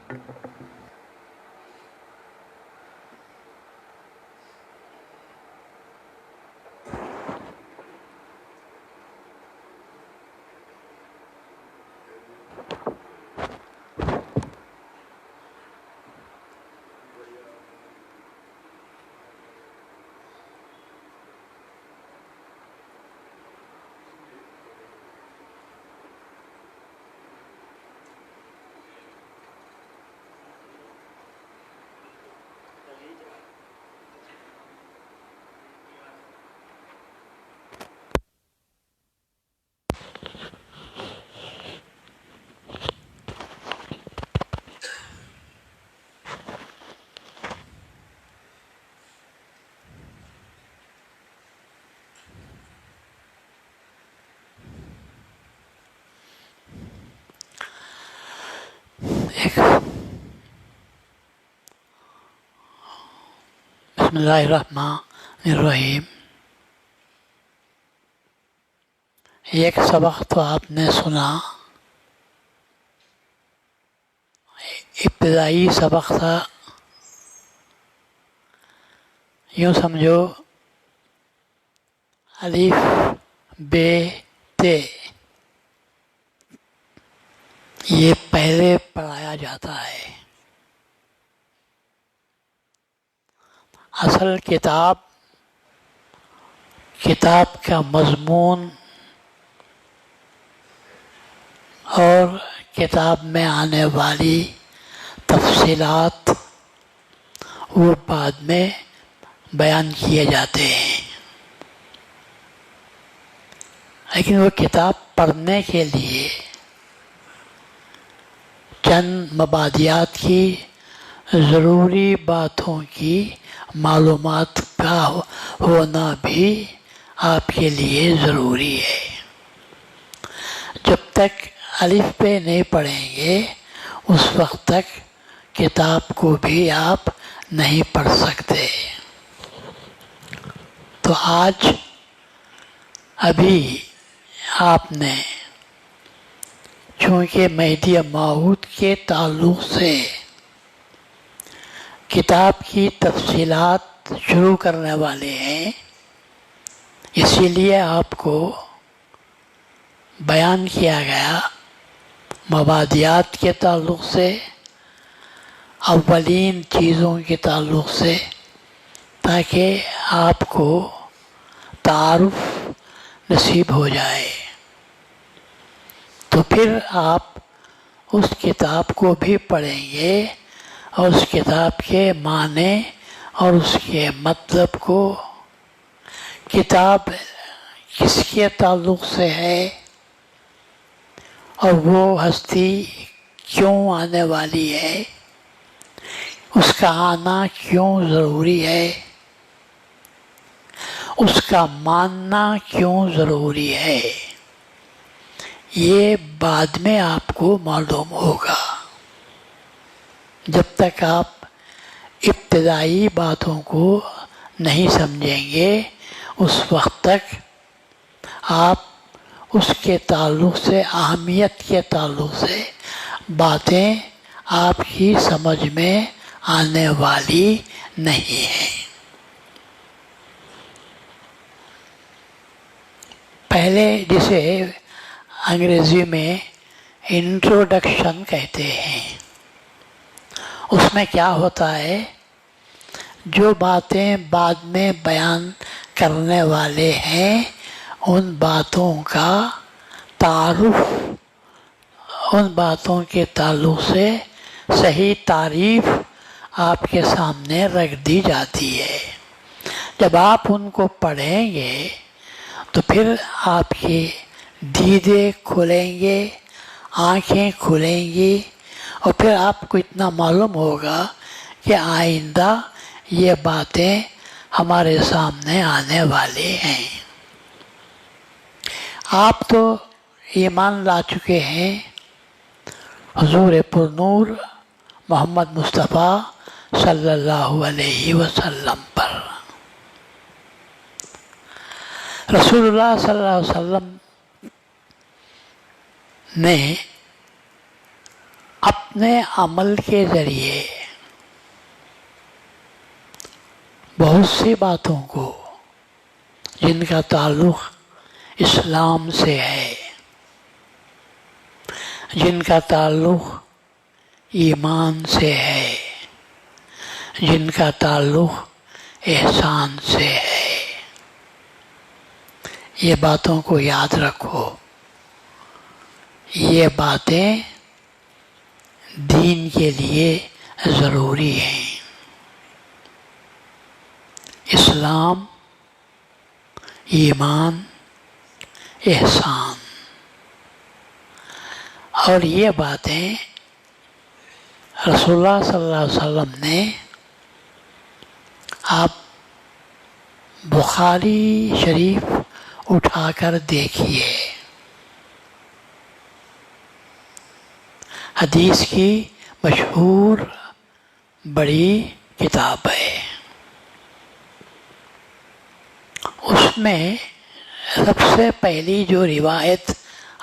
B: بسم اللہ الرحمن الرحیم۔ ایک سبق تو آپ نے سنا، ابتدائی سبق تھا، یوں سمجھو الف ب ت یہ پہلے پڑھایا جاتا ہے۔ اصل کتاب کا مضمون اور کتاب میں آنے والی تفصیلات وہ بعد میں بیان کیے جاتے ہیں، لیکن وہ کتاب پڑھنے کے لیے چند مبادیات کی، ضروری باتوں کی معلومات کا ہونا بھی آپ کے لیے ضروری ہے۔ جب تک الف پہ نہیں پڑھیں گے اس وقت تک کتاب کو بھی آپ نہیں پڑھ سکتے۔ تو آج ابھی آپ نے چونکہ مہدی موعود کے تعلق سے کتاب کی تفصیلات شروع کرنے والے ہیں، اسی لیے آپ کو بیان کیا گیا مبادیات کے تعلق سے، اولین چیزوں کے تعلق سے، تاکہ آپ کو تعارف نصیب ہو جائے۔ تو پھر آپ اس کتاب کو بھی پڑھیں گے اور اس کتاب کے معنی اور اس کے مطلب کو، کتاب کس کے تعلق سے ہے اور وہ ہستی کیوں آنے والی ہے، اس کا آنا کیوں ضروری ہے، اس کا ماننا کیوں ضروری ہے، یہ بعد میں آپ کو معلوم ہوگا۔ جب تک آپ ابتدائی باتوں کو نہیں سمجھیں گے اس وقت تک آپ اس کے تعلق سے، اہمیت کے تعلق سے باتیں آپ کی سمجھ میں آنے والی نہیں ہیں۔ پہلے جسے انگریزی میں انٹروڈکشن کہتے ہیں، اس میں کیا ہوتا ہے، جو باتیں بعد میں بیان کرنے والے ہیں ان باتوں کا تعارف ان باتوں کے تعلق سے صحیح تعریف آپ کے سامنے رکھ دی جاتی ہے۔ جب آپ ان کو پڑھیں گے تو پھر آپ کے دیدے کھلیں گے، آنکھیں کھلیں گی، اور پھر آپ کو اتنا معلوم ہوگا کہ آئندہ یہ باتیں ہمارے سامنے آنے والی ہیں۔ آپ تو ایمان لا چکے ہیں حضور پر نور محمد مصطفیٰ صلی اللہ علیہ وسلم پر۔ رسول اللہ صلی اللہ علیہ وسلم نے اپنے عمل کے ذریعے بہت سی باتوں کو جن کا تعلق اسلام سے ہے، جن کا تعلق ایمان سے ہے، جن کا تعلق احسان سے ہے، یہ باتوں کو یاد رکھو۔ یہ باتیں دین کے لیے ضروری ہیں۔ اسلام، ایمان، احسان، اور یہ باتیں رسول اللہ صلی اللہ علیہ وسلم نے آپ بخاری شریف اٹھا کر دیکھیے، حدیث کی مشہور بڑی کتاب ہے۔ اس میں سب سے پہلی جو روایت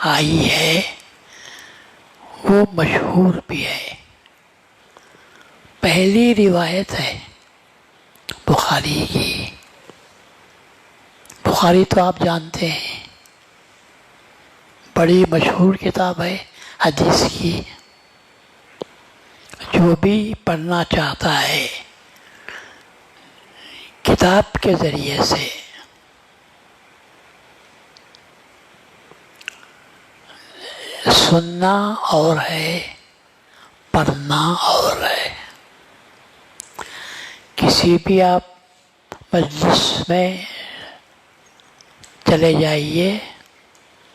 B: آئی ہے وہ مشہور بھی ہے، پہلی روایت ہے بخاری کی۔ بخاری تو آپ جانتے ہیں، بڑی مشہور کتاب ہے حدیث کی۔ جو بھی پڑھنا چاہتا ہے کتاب کے ذریعے سے سننا اور ہے، پڑھنا اور ہے۔ کسی بھی آپ مجلس میں چلے جائیے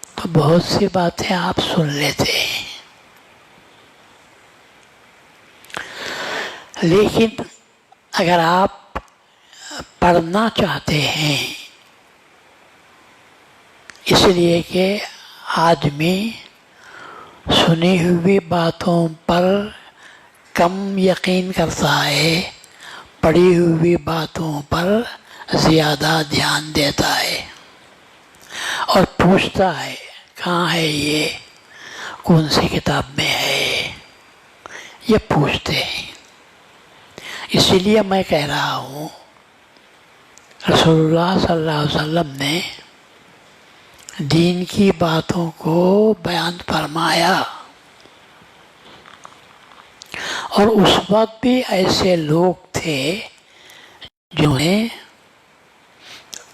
B: تو بہت سی باتیں آپ سن لیتے ہیں، لیکن اگر آپ پڑھنا چاہتے ہیں، اس لیے کہ آدمی سنی ہوئی باتوں پر کم یقین کرتا ہے، پڑھی ہوئی باتوں پر زیادہ دھیان دیتا ہے اور پوچھتا ہے کہاں ہے، یہ کون سی کتاب میں ہے، یہ پوچھتے ہیں۔ اسی لیے میں کہہ رہا ہوں رسول اللہ صلی اللہ علیہ وسلم نے دین کی باتوں کو بیان فرمایا، اور اس وقت بھی ایسے لوگ تھے جنہوں نے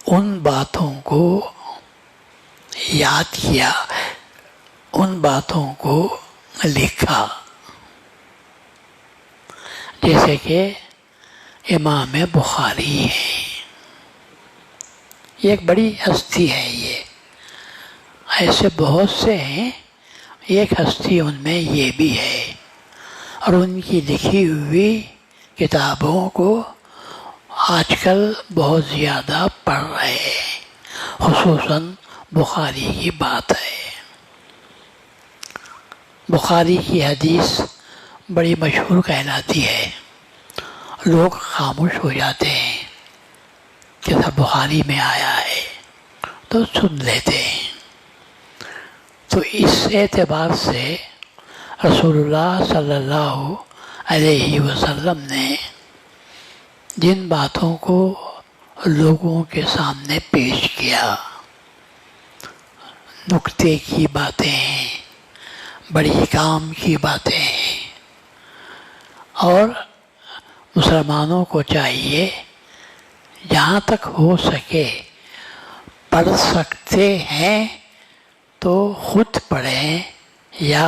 B: ان باتوں کو یاد کیا، ان باتوں کو لکھا، جیسے کہ امام بخاری ہے۔ یہ ایک بڑی ہستی ہے، یہ ایسے بہت سے ہیں، ایک ہستی ان میں یہ بھی ہے، اور ان کی لکھی ہوئی کتابوں کو آج کل بہت زیادہ پڑھ رہے ہیں، خصوصاً بخاری کی بات ہے۔ بخاری کی حدیث بڑی مشہور کہلاتی ہے، لوگ خاموش ہو جاتے ہیں کہ سب بخاری میں آیا ہے تو سن لیتے ہیں۔ تو اس اعتبار سے رسول اللہ صلی اللہ علیہ وسلم نے جن باتوں کو لوگوں کے سامنے پیش کیا، نکتے کی باتیں ہیں، بڑی کام کی باتیں ہیں، اور مسلمانوں کو چاہیے جہاں تک ہو سکے پڑھ سکتے ہیں تو خود پڑھیں یا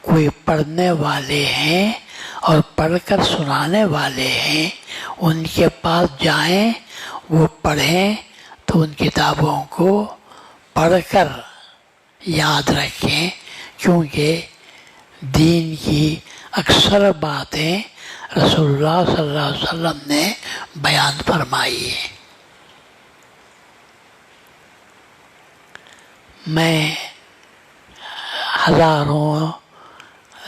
B: کوئی پڑھنے والے ہیں اور پڑھ کر سنانے والے ہیں، ان کے پاس جائیں، وہ پڑھیں تو ان کتابوں کو پڑھ کر یاد رکھیں، کیونکہ دین کی اکثر باتیں رسول اللہ صلی اللہ علیہ وسلم نے بیان فرمائی ہے۔ میں ہزاروں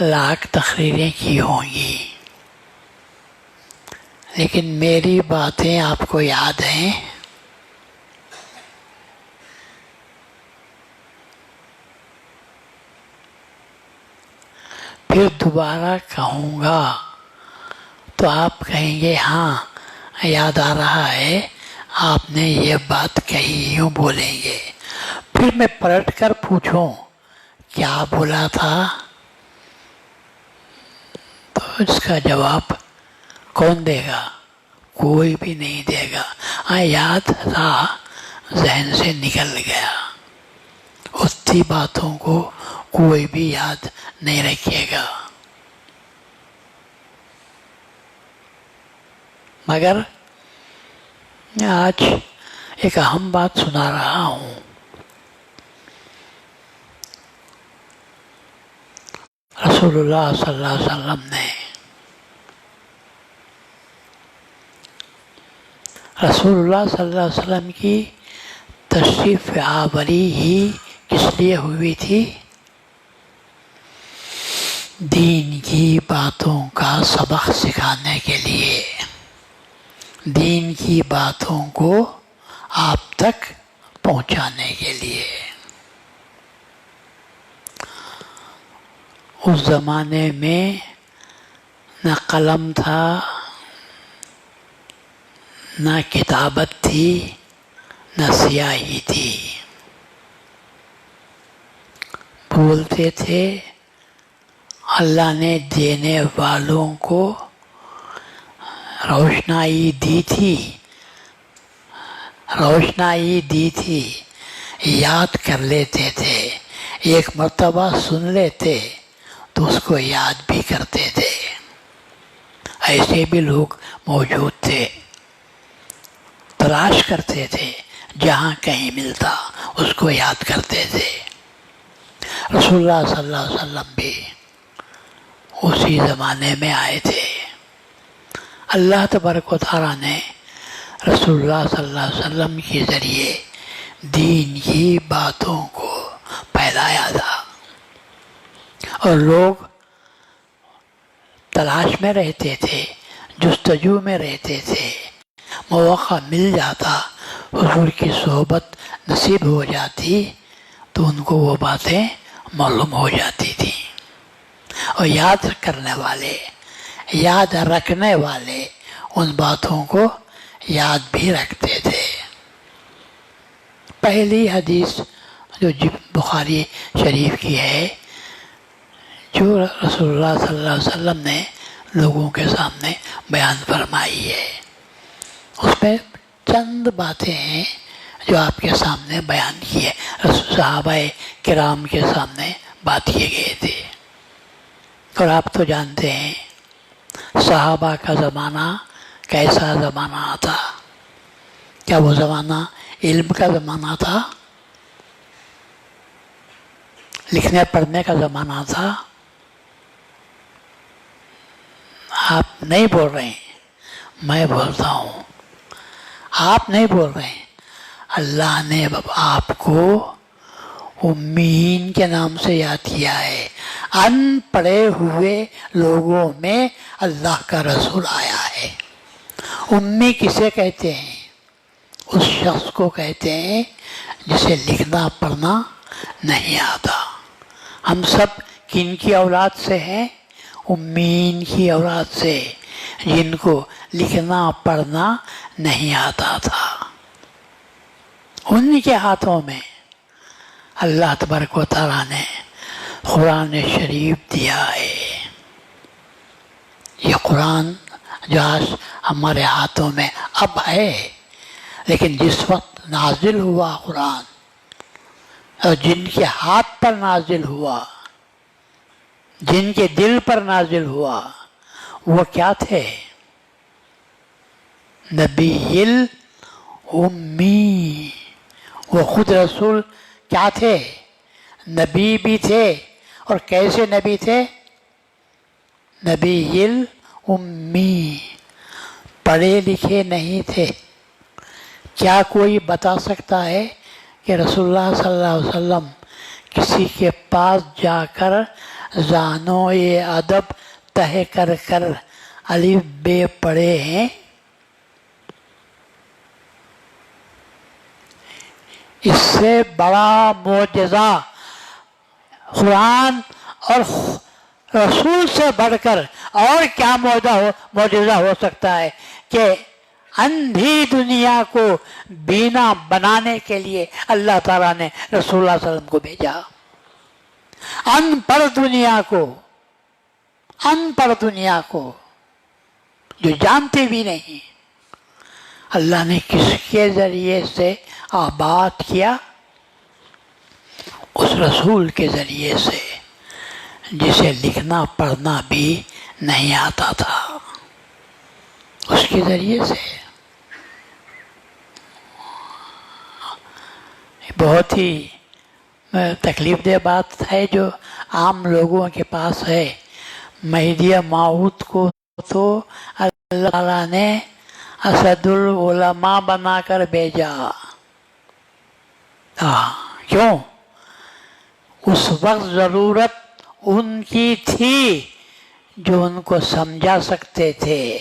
B: لاکھ تقریریں کی ہوں گی، لیکن میری باتیں آپ کو یاد ہیں؟ پھر دوبارہ کہوں گا تو آپ کہیں گے ہاں یاد آ رہا ہے، آپ نے یہ بات کہی، یوں بولیں گے۔ پھر میں پلٹ کر پوچھوں کیا بولا تھا، تو اس کا جواب کون دے گا؟ کوئی بھی نہیں دے گا۔ ہاں یاد تھا، ذہن سے نکل گیا۔ اتنی باتوں کو کوئی بھی یاد نہیں رکھے گا، مگر آج ایک اہم بات سنا رہا ہوں۔ رسول اللہ صلی اللہ علیہ وسلم نے رسول اللہ صلی اللہ علیہ وسلم کی تشریف آوری ہی کس لیے ہوئی تھی؟ دین کی باتوں کا سبق سکھانے کے لیے، دین کی باتوں کو آپ تک پہنچانے کے لیے۔ اس زمانے میں نہ قلم تھا، نہ کتابت تھی، نہ سیاہی تھی۔ بولتے تھے اللہ نے دینے والوں کو روشنائی دی تھی، روشنائی دی تھی، یاد کر لیتے تھے، ایک مرتبہ سن لیتے تو اس کو یاد بھی کرتے تھے۔ ایسے بھی لوگ موجود تھے، تلاش کرتے تھے، جہاں کہیں ملتا اس کو یاد کرتے تھے۔ رسول اللہ صلی اللہ علیہ وسلم بھی اسی زمانے میں آئے تھے۔ اللہ تبارک و تعالیٰ نے رسول اللہ صلی اللہ علیہ وسلم کے ذریعے دین کی باتوں کو پھیلایا تھا، اور لوگ تلاش میں رہتے تھے، جستجو میں رہتے تھے۔ موقع مل جاتا، حضور کی صحبت نصیب ہو جاتی تو ان کو وہ باتیں معلوم ہو جاتی تھی، اور یاد کرنے والے، یاد رکھنے والے ان باتوں کو یاد بھی رکھتے تھے۔ پہلی حدیث جو بخاری شریف کی ہے، جو رسول اللہ صلی اللہ علیہ وسلم نے لوگوں کے سامنے بیان فرمائی ہے، اس میں چند باتیں ہیں جو آپ کے سامنے بیان کی ہے، صحابہ کرام کے سامنے بات کیے گئے تھے۔ اور آپ تو جانتے ہیں صحابہ کا زمانہ کیسا زمانہ تھا؟ کیا وہ زمانہ علم کا زمانہ تھا؟ لکھنے پڑھنے کا زمانہ تھا؟ آپ نہیں بول رہے ہیں، میں بولتا ہوں۔ آپ نہیں بول رہے ہیں، اللہ نے آپ کو امیین کے نام سے یاد کیا ہے۔ ان پڑھے ہوئے لوگوں میں اللہ کا رسول آیا ہے۔ امی کسے کہتے ہیں؟ اس شخص کو کہتے ہیں جسے لکھنا پڑھنا نہیں آتا۔ ہم سب کن کی اولاد سے ہیں؟ امیین کی اولاد سے، جن کو لکھنا پڑھنا نہیں آتا تھا۔ ان کے ہاتھوں میں اللہ تبارک و تعالیٰ نے قرآن شریف دیا ہے۔ یہ قرآن جو آج ہمارے ہاتھوں میں اب ہے، لیکن جس وقت نازل ہوا قرآن، اور جن کے ہاتھ پر نازل ہوا، جن کے دل پر نازل ہوا وہ کیا تھے؟ نبی امی. وہ خود رسول کیا تھے؟ نبی بھی تھے. اور کیسے نبی تھے؟ نبی امی، پڑھے لکھے نہیں تھے. کیا کوئی بتا سکتا ہے کہ رسول اللہ صلی اللہ علیہ وسلم کسی کے پاس جا کر زانو ادب تہ کر کر الف بے پڑھے ہیں؟ اس سے بڑا معجزہ قرآن اور رسول سے بڑھ کر اور کیا معجزہ ہو سکتا ہے کہ اندھی دنیا کو بینا بنانے کے لیے اللہ تعالیٰ نے رسول اللہ صلی اللہ علیہ وسلم کو بھیجا. ان پڑھ دنیا کو جو جانتے بھی نہیں، اللہ نے کس کے ذریعے سے آباد کیا؟ اس رسول کے ذریعے سے جسے لکھنا پڑھنا بھی نہیں آتا تھا. اس کے ذریعے سے بہت ہی تکلیف دہ بات ہے جو عام لوگوں کے پاس ہے. مہدی موعود کو تو اللہ تعالیٰ نے اسد العلماء بنا کر بھیجا. کیوں؟ اس وقت ضرورت ان کی تھی جو ان کو سمجھا سکتے تھے.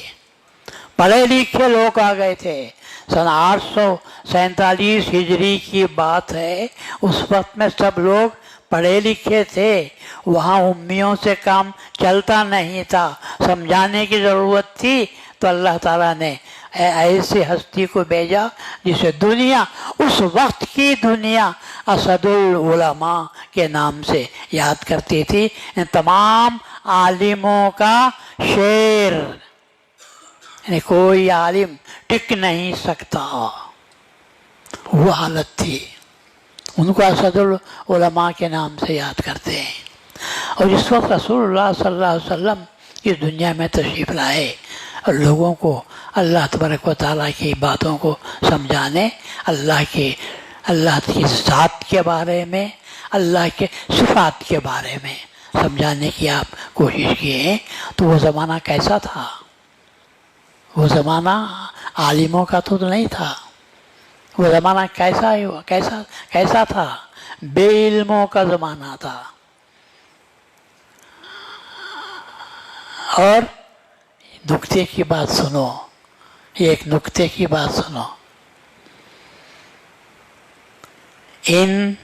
B: پڑھے لکھے لوگ آ گئے تھے. سن 847 ہجری کی بات ہے. اس وقت میں سب لوگ پڑھے لکھے تھے. وہاں امیوں سے کام چلتا نہیں تھا. سمجھانے کی ضرورت تھی تو اللہ تعالیٰ نے ایسی ہستی کو بھیجا جسے دنیا، اس وقت کی دنیا، اسد العلماء کے نام سے یاد کرتی تھی. ان تمام عالموں کا شیر، یعنی کوئی عالم ٹک نہیں سکتا، وہ حالت تھی. ان کو اسد العلماء کے نام سے یاد کرتے ہیں. اور جس وقت رسول اللہ صلی اللہ علیہ وسلم اس دنیا میں تشریف لائے اور لوگوں کو اللہ تبارک و تعالیٰ کی باتوں کو سمجھانے، اللہ کی ذات کے بارے میں، اللہ کے صفات کے بارے میں سمجھانے کی آپ کوشش کیے، تو وہ زمانہ کیسا تھا؟ وہ زمانہ عالموں کا تو نہیں تھا. وہ زمانہ کیسا تھا؟ بے علموں کا زمانہ تھا. اور نکتے کی بات سنو، ایک نکتے کی بات سنو. ان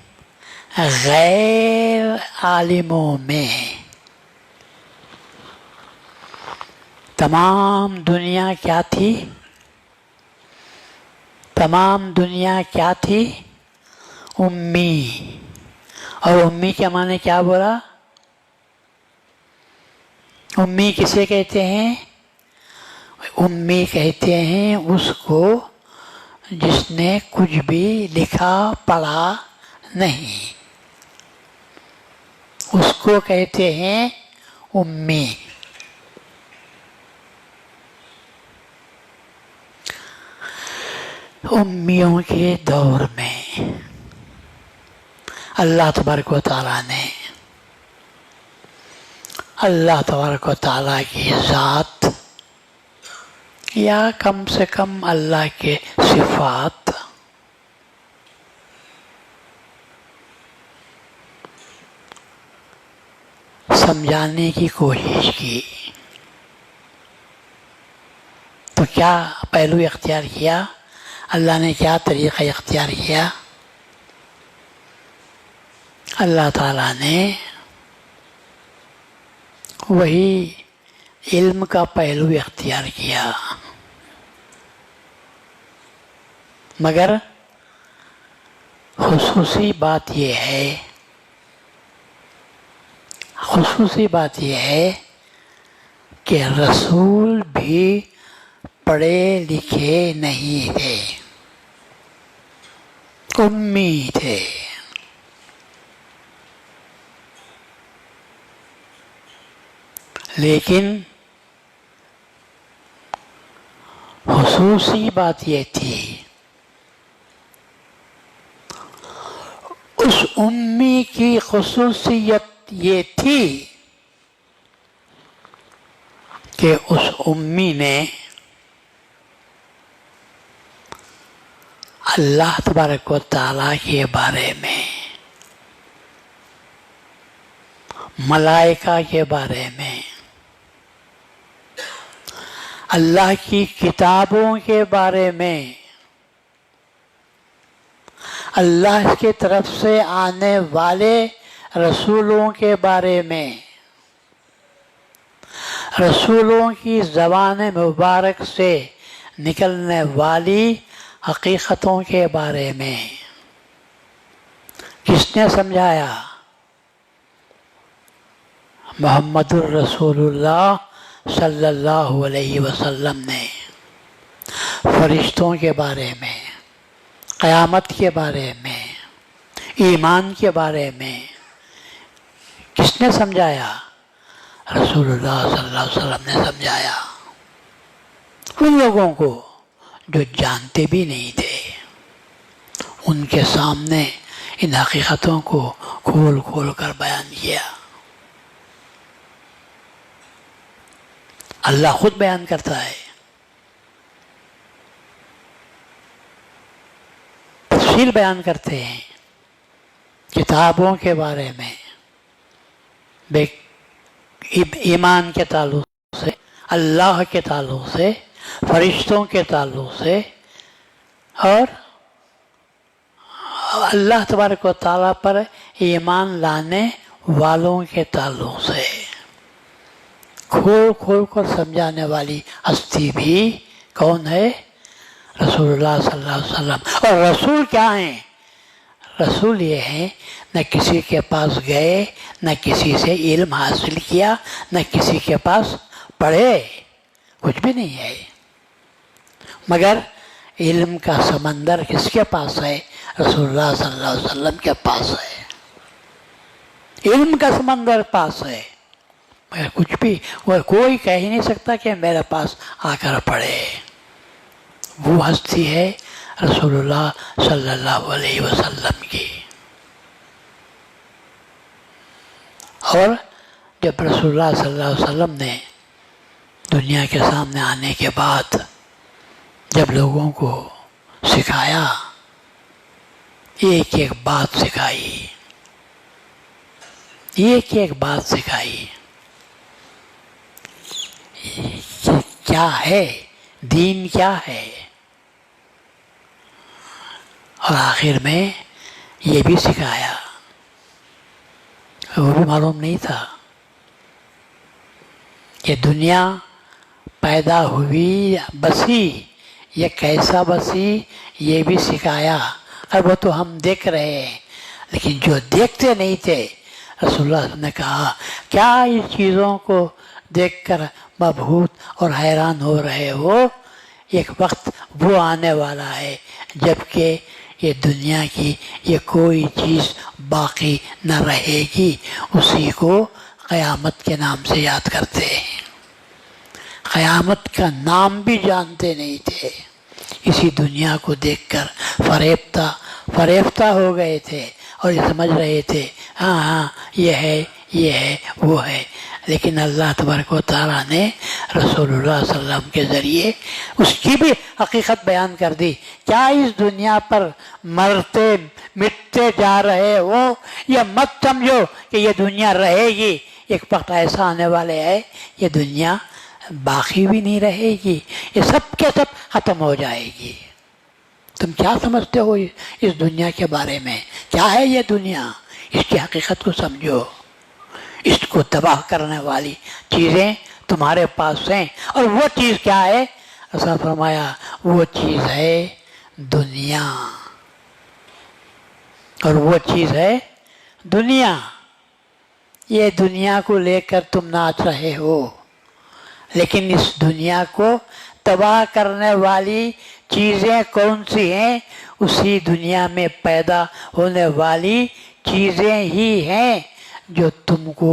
B: غیر عالموں میں تمام دنیا کیا تھی؟ تمام دنیا کیا تھی؟ امی. اور امی کے معنی کیا بولا؟ امی کسے کہتے ہیں؟ امی کہتے ہیں اس کو جس نے کچھ بھی لکھا پڑھا نہیں، اس کو کہتے ہیں امی. امیوں کے دور میں اللہ تبارک و تعالیٰ نے اللہ تبارک و تعالیٰ کی ذات یا کم سے کم اللہ کے صفات سمجھانے کی کوشش کی. تو کیا پہلو اختیار کیا؟ اللہ نے کیا طریقہ اختیار کیا؟ اللہ تعالیٰ نے وہی علم کا پہلو اختیار کیا. مگر خصوصی بات یہ ہے کہ رسول بھی پڑھے لکھے نہیں تھے، امی تھے. لیکن خصوصی بات یہ تھی، اس امی کی خصوصیت یہ تھی کہ اس امی نے اللہ تبارک و تعالیٰ کے بارے میں، ملائکہ کے بارے میں، اللہ کی کتابوں کے بارے میں، اللہ کی طرف سے آنے والے رسولوں کے بارے میں، رسولوں کی زبان مبارک سے نکلنے والی حقیقتوں کے بارے میں کس نے سمجھایا؟ محمد الرسول اللہ صلی اللہ علیہ وسلم نے فرشتوں کے بارے میں، قیامت کے بارے میں، ایمان کے بارے میں کس نے سمجھایا؟ رسول اللہ صلی اللہ علیہ وسلم نے سمجھایا ان لوگوں کو جو جانتے بھی نہیں تھے، ان کے سامنے ان حقیقتوں کو کھول کھول کر بیان کیا۔ اللہ خود بیان کرتا ہے، تفصیل بیان کرتے ہیں کتابوں کے بارے میں، ایمان کے تعلق سے، اللہ کے تعلق سے، فرشتوں کے تعلق سے، اور اللہ تبارک و تعالیٰ پر ایمان لانے والوں کے تعلق سے کھول کھول کر سمجھانے والی ہستی بھی کون ہے؟ رسول اللہ صلی اللہ علیہ وسلم۔ اور رسول کیا ہیں؟ رسول یہ ہیں نہ کسی کے پاس گئے، نہ کسی سے علم حاصل کیا، نہ کسی کے پاس پڑھے، کچھ بھی نہیں ہے، مگر علم کا سمندر کس کے پاس ہے؟ رسول اللہ صلی اللہ علیہ وسلم کے پاس ہے، علم کا سمندر پاس ہے، مگر کچھ بھی کوئی کہہ ہی نہیں سکتا کہ میرے پاس آ کر پڑھے۔ وہ ہستی ہے رسول اللہ صلی اللہ علیہ وسلم کی۔ اور جب رسول اللہ صلی اللہ علیہ وسلم نے دنیا کے سامنے آنے کے بعد جب لوگوں کو سکھایا، ایک ایک بات سکھائی، ایک ایک بات سکھائی کہ کیا ہے دین، کیا ہے، اور آخر میں یہ بھی سکھایا، وہ بھی معلوم نہیں تھا کہ دنیا پیدا ہوئی بسی، یہ کیسا بسی، یہ بھی سکھایا۔ اب وہ تو ہم دیکھ رہے ہیں، لیکن جو دیکھتے نہیں تھے، رسول اللہ صلی اللہ علیہ وسلم نے کہا کیا ان چیزوں کو دیکھ کر مبہوت اور حیران ہو رہے ہو؟ ایک وقت وہ آنے والا ہے جبکہ یہ دنیا کی یہ کوئی چیز باقی نہ رہے گی، اسی کو قیامت کے نام سے یاد کرتے ہیں۔ قیامت کا نام بھی جانتے نہیں تھے، اسی دنیا کو دیکھ کر فریفتہ ہو گئے تھے اور یہ سمجھ رہے تھے ہاں یہ ہے، یہ ہے، وہ ہے، لیکن اللہ تبارک و تعالیٰ نے رسول اللہ صلی اللہ علیہ وسلم کے ذریعے اس کی بھی حقیقت بیان کر دی۔ کیا اس دنیا پر مرتے مٹتے جا رہے ہو؟ یہ مت سمجھو کہ یہ دنیا رہے گی، ایک وقت ایسا آنے والے ہے یہ دنیا باقی بھی نہیں رہے گی، یہ سب کے سب ختم ہو جائے گی۔ تم کیا سمجھتے ہو اس دنیا کے بارے میں؟ کیا ہے یہ دنیا؟ اس کی حقیقت کو سمجھو، اس کو تباہ کرنے والی چیزیں تمہارے پاس ہیں، اور وہ چیز کیا ہے؟ ایسا فرمایا وہ چیز ہے دنیا، اور وہ چیز ہے دنیا، یہ دنیا کو لے کر تم ناچ رہے ہو، لیکن اس دنیا کو تباہ کرنے والی چیزیں کون سی ہیں؟ اسی دنیا میں پیدا ہونے والی چیزیں ہی ہیں جو تم کو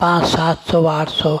B: 500, 700, 800,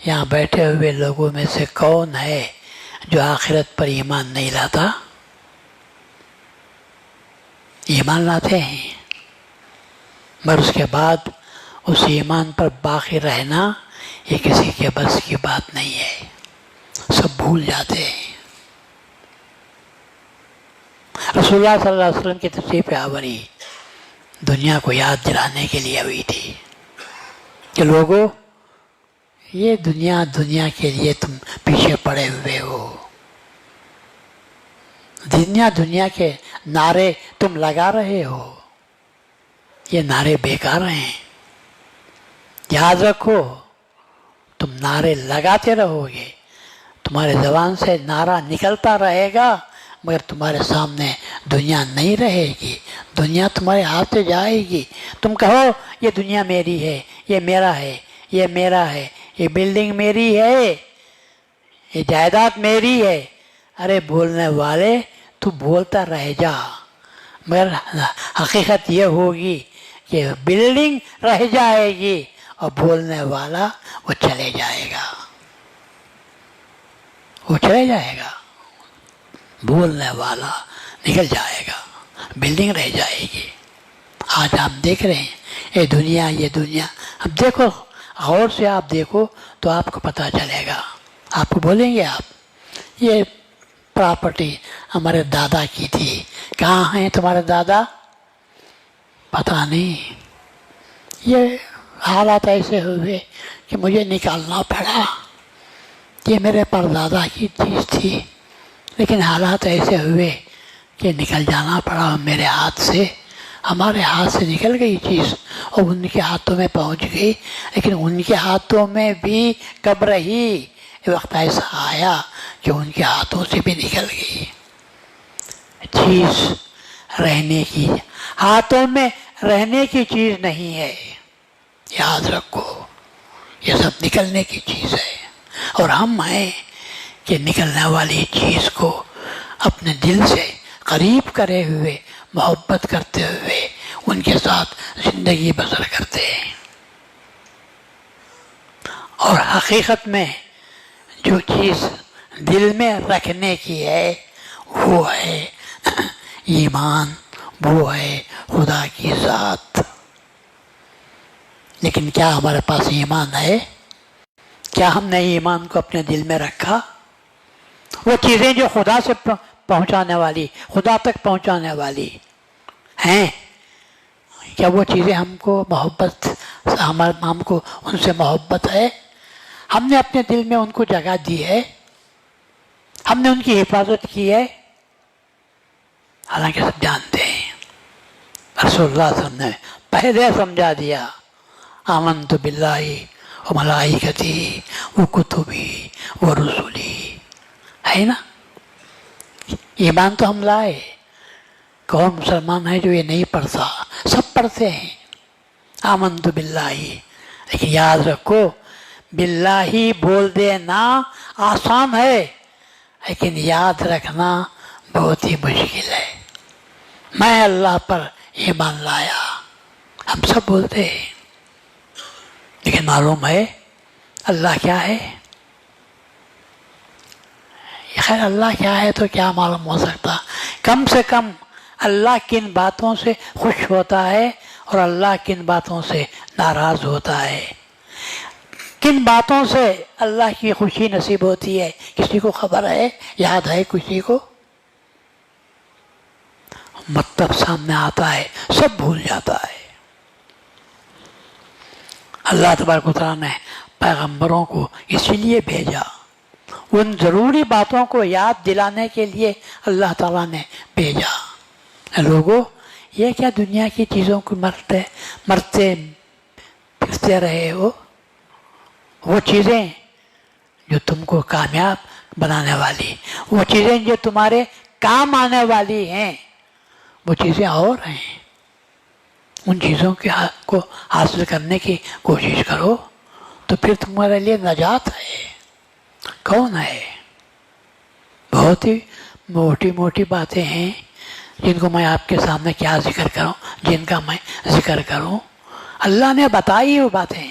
B: یہاں بیٹھے ہوئے لوگوں میں سے کون ہے جو آخرت پر ایمان نہیں لاتا؟ ایمان لاتے ہیں، مگر اس کے بعد اس ایمان پر باقی رہنا یہ کسی کے بس کی بات نہیں ہے، سب بھول جاتے ہیں۔ رسول اللہ صلی اللہ علیہ وسلم کی تشریف آوری دنیا کو یاد دلانے کے لیے ہوئی تھی کہ لوگوں، یہ دنیا کے لیے تم پیچھے پڑے ہوئے ہو، دنیا کے نعرے تم لگا رہے ہو، یہ نعرے بیکار ہیں۔ یاد رکھو، تم نعرے لگاتے رہو گے، تمہارے زبان سے نعرہ نکلتا رہے گا، مگر تمہارے سامنے دنیا نہیں رہے گی، دنیا تمہارے ہاتھ سے جائے گی۔ تم کہو یہ دنیا میری ہے، یہ میرا ہے، یہ میرا ہے، یہ بلڈنگ میری ہے، یہ جائیداد میری ہے۔ ارے بولنے والے، تو بولتا رہ جا، مگر حقیقت یہ ہوگی کہ بلڈنگ رہ جائے گی اور بولنے والا وہ چلے جائے گا، وہ چلے جائے گا، بولنے والا نکل جائے گا، بلڈنگ رہ جائے گی۔ آج آپ دیکھ رہے ہیں یہ دنیا، اب دیکھو، غور سے آپ دیکھو تو آپ کو پتہ چلے گا۔ آپ کو بولیں گے آپ یہ پراپرٹی ہمارے دادا کی تھی، کہاں ہیں تمہارے دادا؟ پتہ نہیں، یہ حالات ایسے ہوئے کہ مجھے نکالنا پڑا، یہ میرے پردادا کی چیز تھی، لیکن حالات ایسے ہوئے کہ نکل جانا پڑا میرے ہاتھ سے، ہمارے ہاتھ سے نکل گئی چیز اور ان کے ہاتھوں میں پہنچ گئی، لیکن ان کے ہاتھوں میں بھی کب رہی، وقت ایسا آیا کہ ان کے ہاتھوں سے بھی نکل گئی۔ چیز رہنے کی، ہاتھوں میں رہنے کی چیز نہیں ہے، یاد رکھو، یہ سب نکلنے کی چیز ہے، اور ہم ہیں کہ نکلنے والی چیز کو اپنے دل سے قریب کرے ہوئے، محبت کرتے ہوئے ان کے ساتھ زندگی بسر کرتے ہیں۔ اور حقیقت میں جو چیز دل میں رکھنے کی ہے وہ ہے ایمان، وہ ہے خدا کی ذات۔ لیکن کیا ہمارے پاس ایمان ہے؟ کیا ہم نے ایمان کو اپنے دل میں رکھا؟ وہ چیزیں جو خدا سے پہنچانے والی، خدا تک پہنچانے والی ہیں، کیا وہ چیزیں ہم کو محبت، ہم کو ان سے محبت ہے؟ ہم نے اپنے دل میں ان کو جگہ دی ہے؟ ہم نے ان کی حفاظت کی ہے؟ حالانکہ سب جانتے ہیں، رسول اللہ صلی اللہ علیہ وسلم نے پہلے سمجھا دیا، آمنت باللہ و ملائکتی و کتبی و رسولی، ہے نا؟ ایمان تو ہم لائے، کون مسلمان ہے جو یہ نہیں پڑھتا؟ سب پڑھتے ہیں آمنت باللہ، لیکن یاد رکھو باللہ بول دینا آسان ہے، لیکن یاد رکھنا بہت ہی مشکل ہے۔ میں اللہ پر ایمان لایا، ہم سب بولتے ہیں، لیکن معلوم ہے اللہ کیا ہے؟ خیر اللہ کیا ہے تو کیا معلوم ہو سکتا؟ کم سے کم اللہ کن باتوں سے خوش ہوتا ہے اور اللہ کن باتوں سے ناراض ہوتا ہے، کن باتوں سے اللہ کی خوشی نصیب ہوتی ہے، کسی کو خبر ہے؟ یاد ہے کسی کو؟ مطلب سامنے آتا ہے، سب بھول جاتا ہے۔ اللہ تبارک و تعالیٰ نے پیغمبروں کو اسی لیے بھیجا، ان ضروری باتوں کو یاد دلانے کے لیے اللہ تعالیٰ نے بھیجا۔ لوگوں، یہ کیا دنیا کی چیزوں کو مرتے پھرتے رہے ہو؟ وہ چیزیں جو تم کو کامیاب بنانے والی، وہ چیزیں جو تمہارے کام آنے والی ہیں، وہ چیزیں اور ہیں، ان چیزوں کو حاصل کرنے کی کوشش کرو تو پھر تمہارے لیے نجات ہے۔ کون ہے؟ بہت ہی موٹی موٹی باتیں ہیں جن کو میں آپ کے سامنے کیا ذکر کروں، جن کا میں ذکر کروں۔ اللہ نے بتائی وہ باتیں،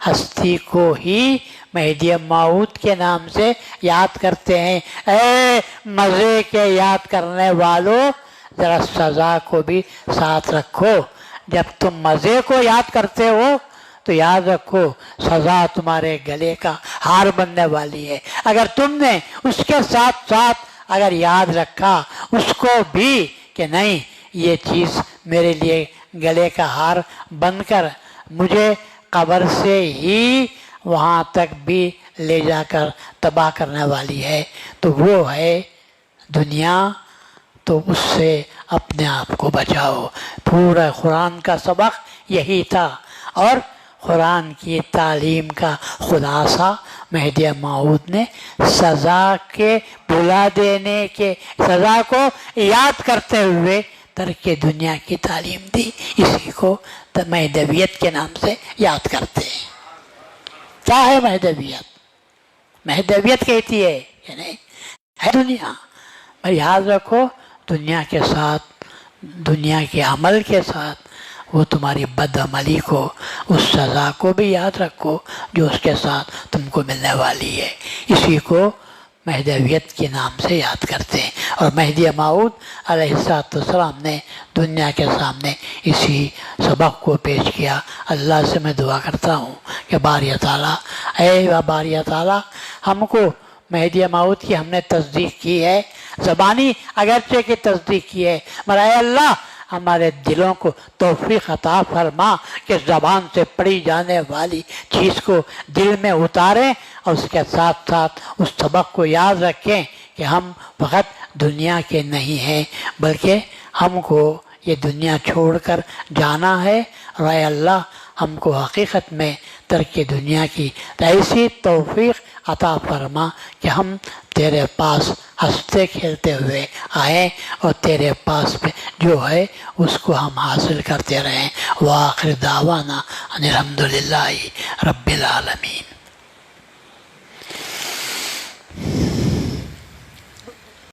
B: ہستی کو ہی مہدی موعود کے نام سے یاد کرتے ہیں۔ اے مزے کے یاد کرنے والوں، ذرا سزا کو بھی ساتھ رکھو۔ جب تم مزے کو یاد کرتے ہو تو یاد رکھو سزا تمہارے گلے کا ہار بننے والی ہے۔ اگر تم نے اس کے ساتھ ساتھ اگر یاد رکھا اس کو بھی کہ نہیں یہ چیز میرے لیے گلے کا ہار بن کر مجھے قبر سے ہی وہاں تک بھی لے جا کر تباہ کرنے والی ہے، تو وہ ہے دنیا، تو اس سے اپنے آپ کو بچاؤ۔ پورا قرآن کا سبق یہی تھا، اور قرآن کی تعلیم کا خلاصہ مہدی موعود نے سزا کے بھلا دینے کے، سزا کو یاد کرتے ہوئے ترک دنیا کی تعلیم دی۔ اسی کو مہدویت کے نام سے یاد کرتے ہیں۔ کیا ہے مہدویت؟ مہدویت کہتی ہے کہ نہیں ہے دنیا، میں یاد رکھو دنیا کے ساتھ، دنیا کے عمل کے ساتھ وہ تمہاری بد عملی کو، اس سزا کو بھی یاد رکھو جو اس کے ساتھ تم کو ملنے والی ہے۔ اسی کو مہدویت کے نام سے یاد کرتے ہیں، اور مہدی موعود علیہ السلام نے دنیا کے سامنے اسی سبق کو پیش کیا۔ اللہ سے میں دعا کرتا ہوں کہ باری تعالیٰ، اے باری تعالیٰ، ہم کو مہدی موعود کی ہم نے تصدیق کی ہے، زبانی اگرچہ کی تصدیق کی ہے، مگر اے اللہ ہمارے دلوں کو توفیق عطا فرما کہ زبان سے پڑھی جانے والی چیز کو دل میں اتاریں، اور اس کے ساتھ ساتھ اس سبق کو یاد رکھیں کہ ہم فقط دنیا کے نہیں ہیں، بلکہ ہم کو یہ دنیا چھوڑ کر جانا ہے، اور اے اللہ ہم کو حقیقت میں ترک دنیا کی ایسی توفیق عطا فرما کہ ہم تیرے پاس ہنستے کھیلتے ہوئے آئیں، اور تیرے پاس پہ جو ہے اس کو ہم حاصل کرتے رہیں۔ وآخر دعوانا ان الحمدللہ رب العالمین۔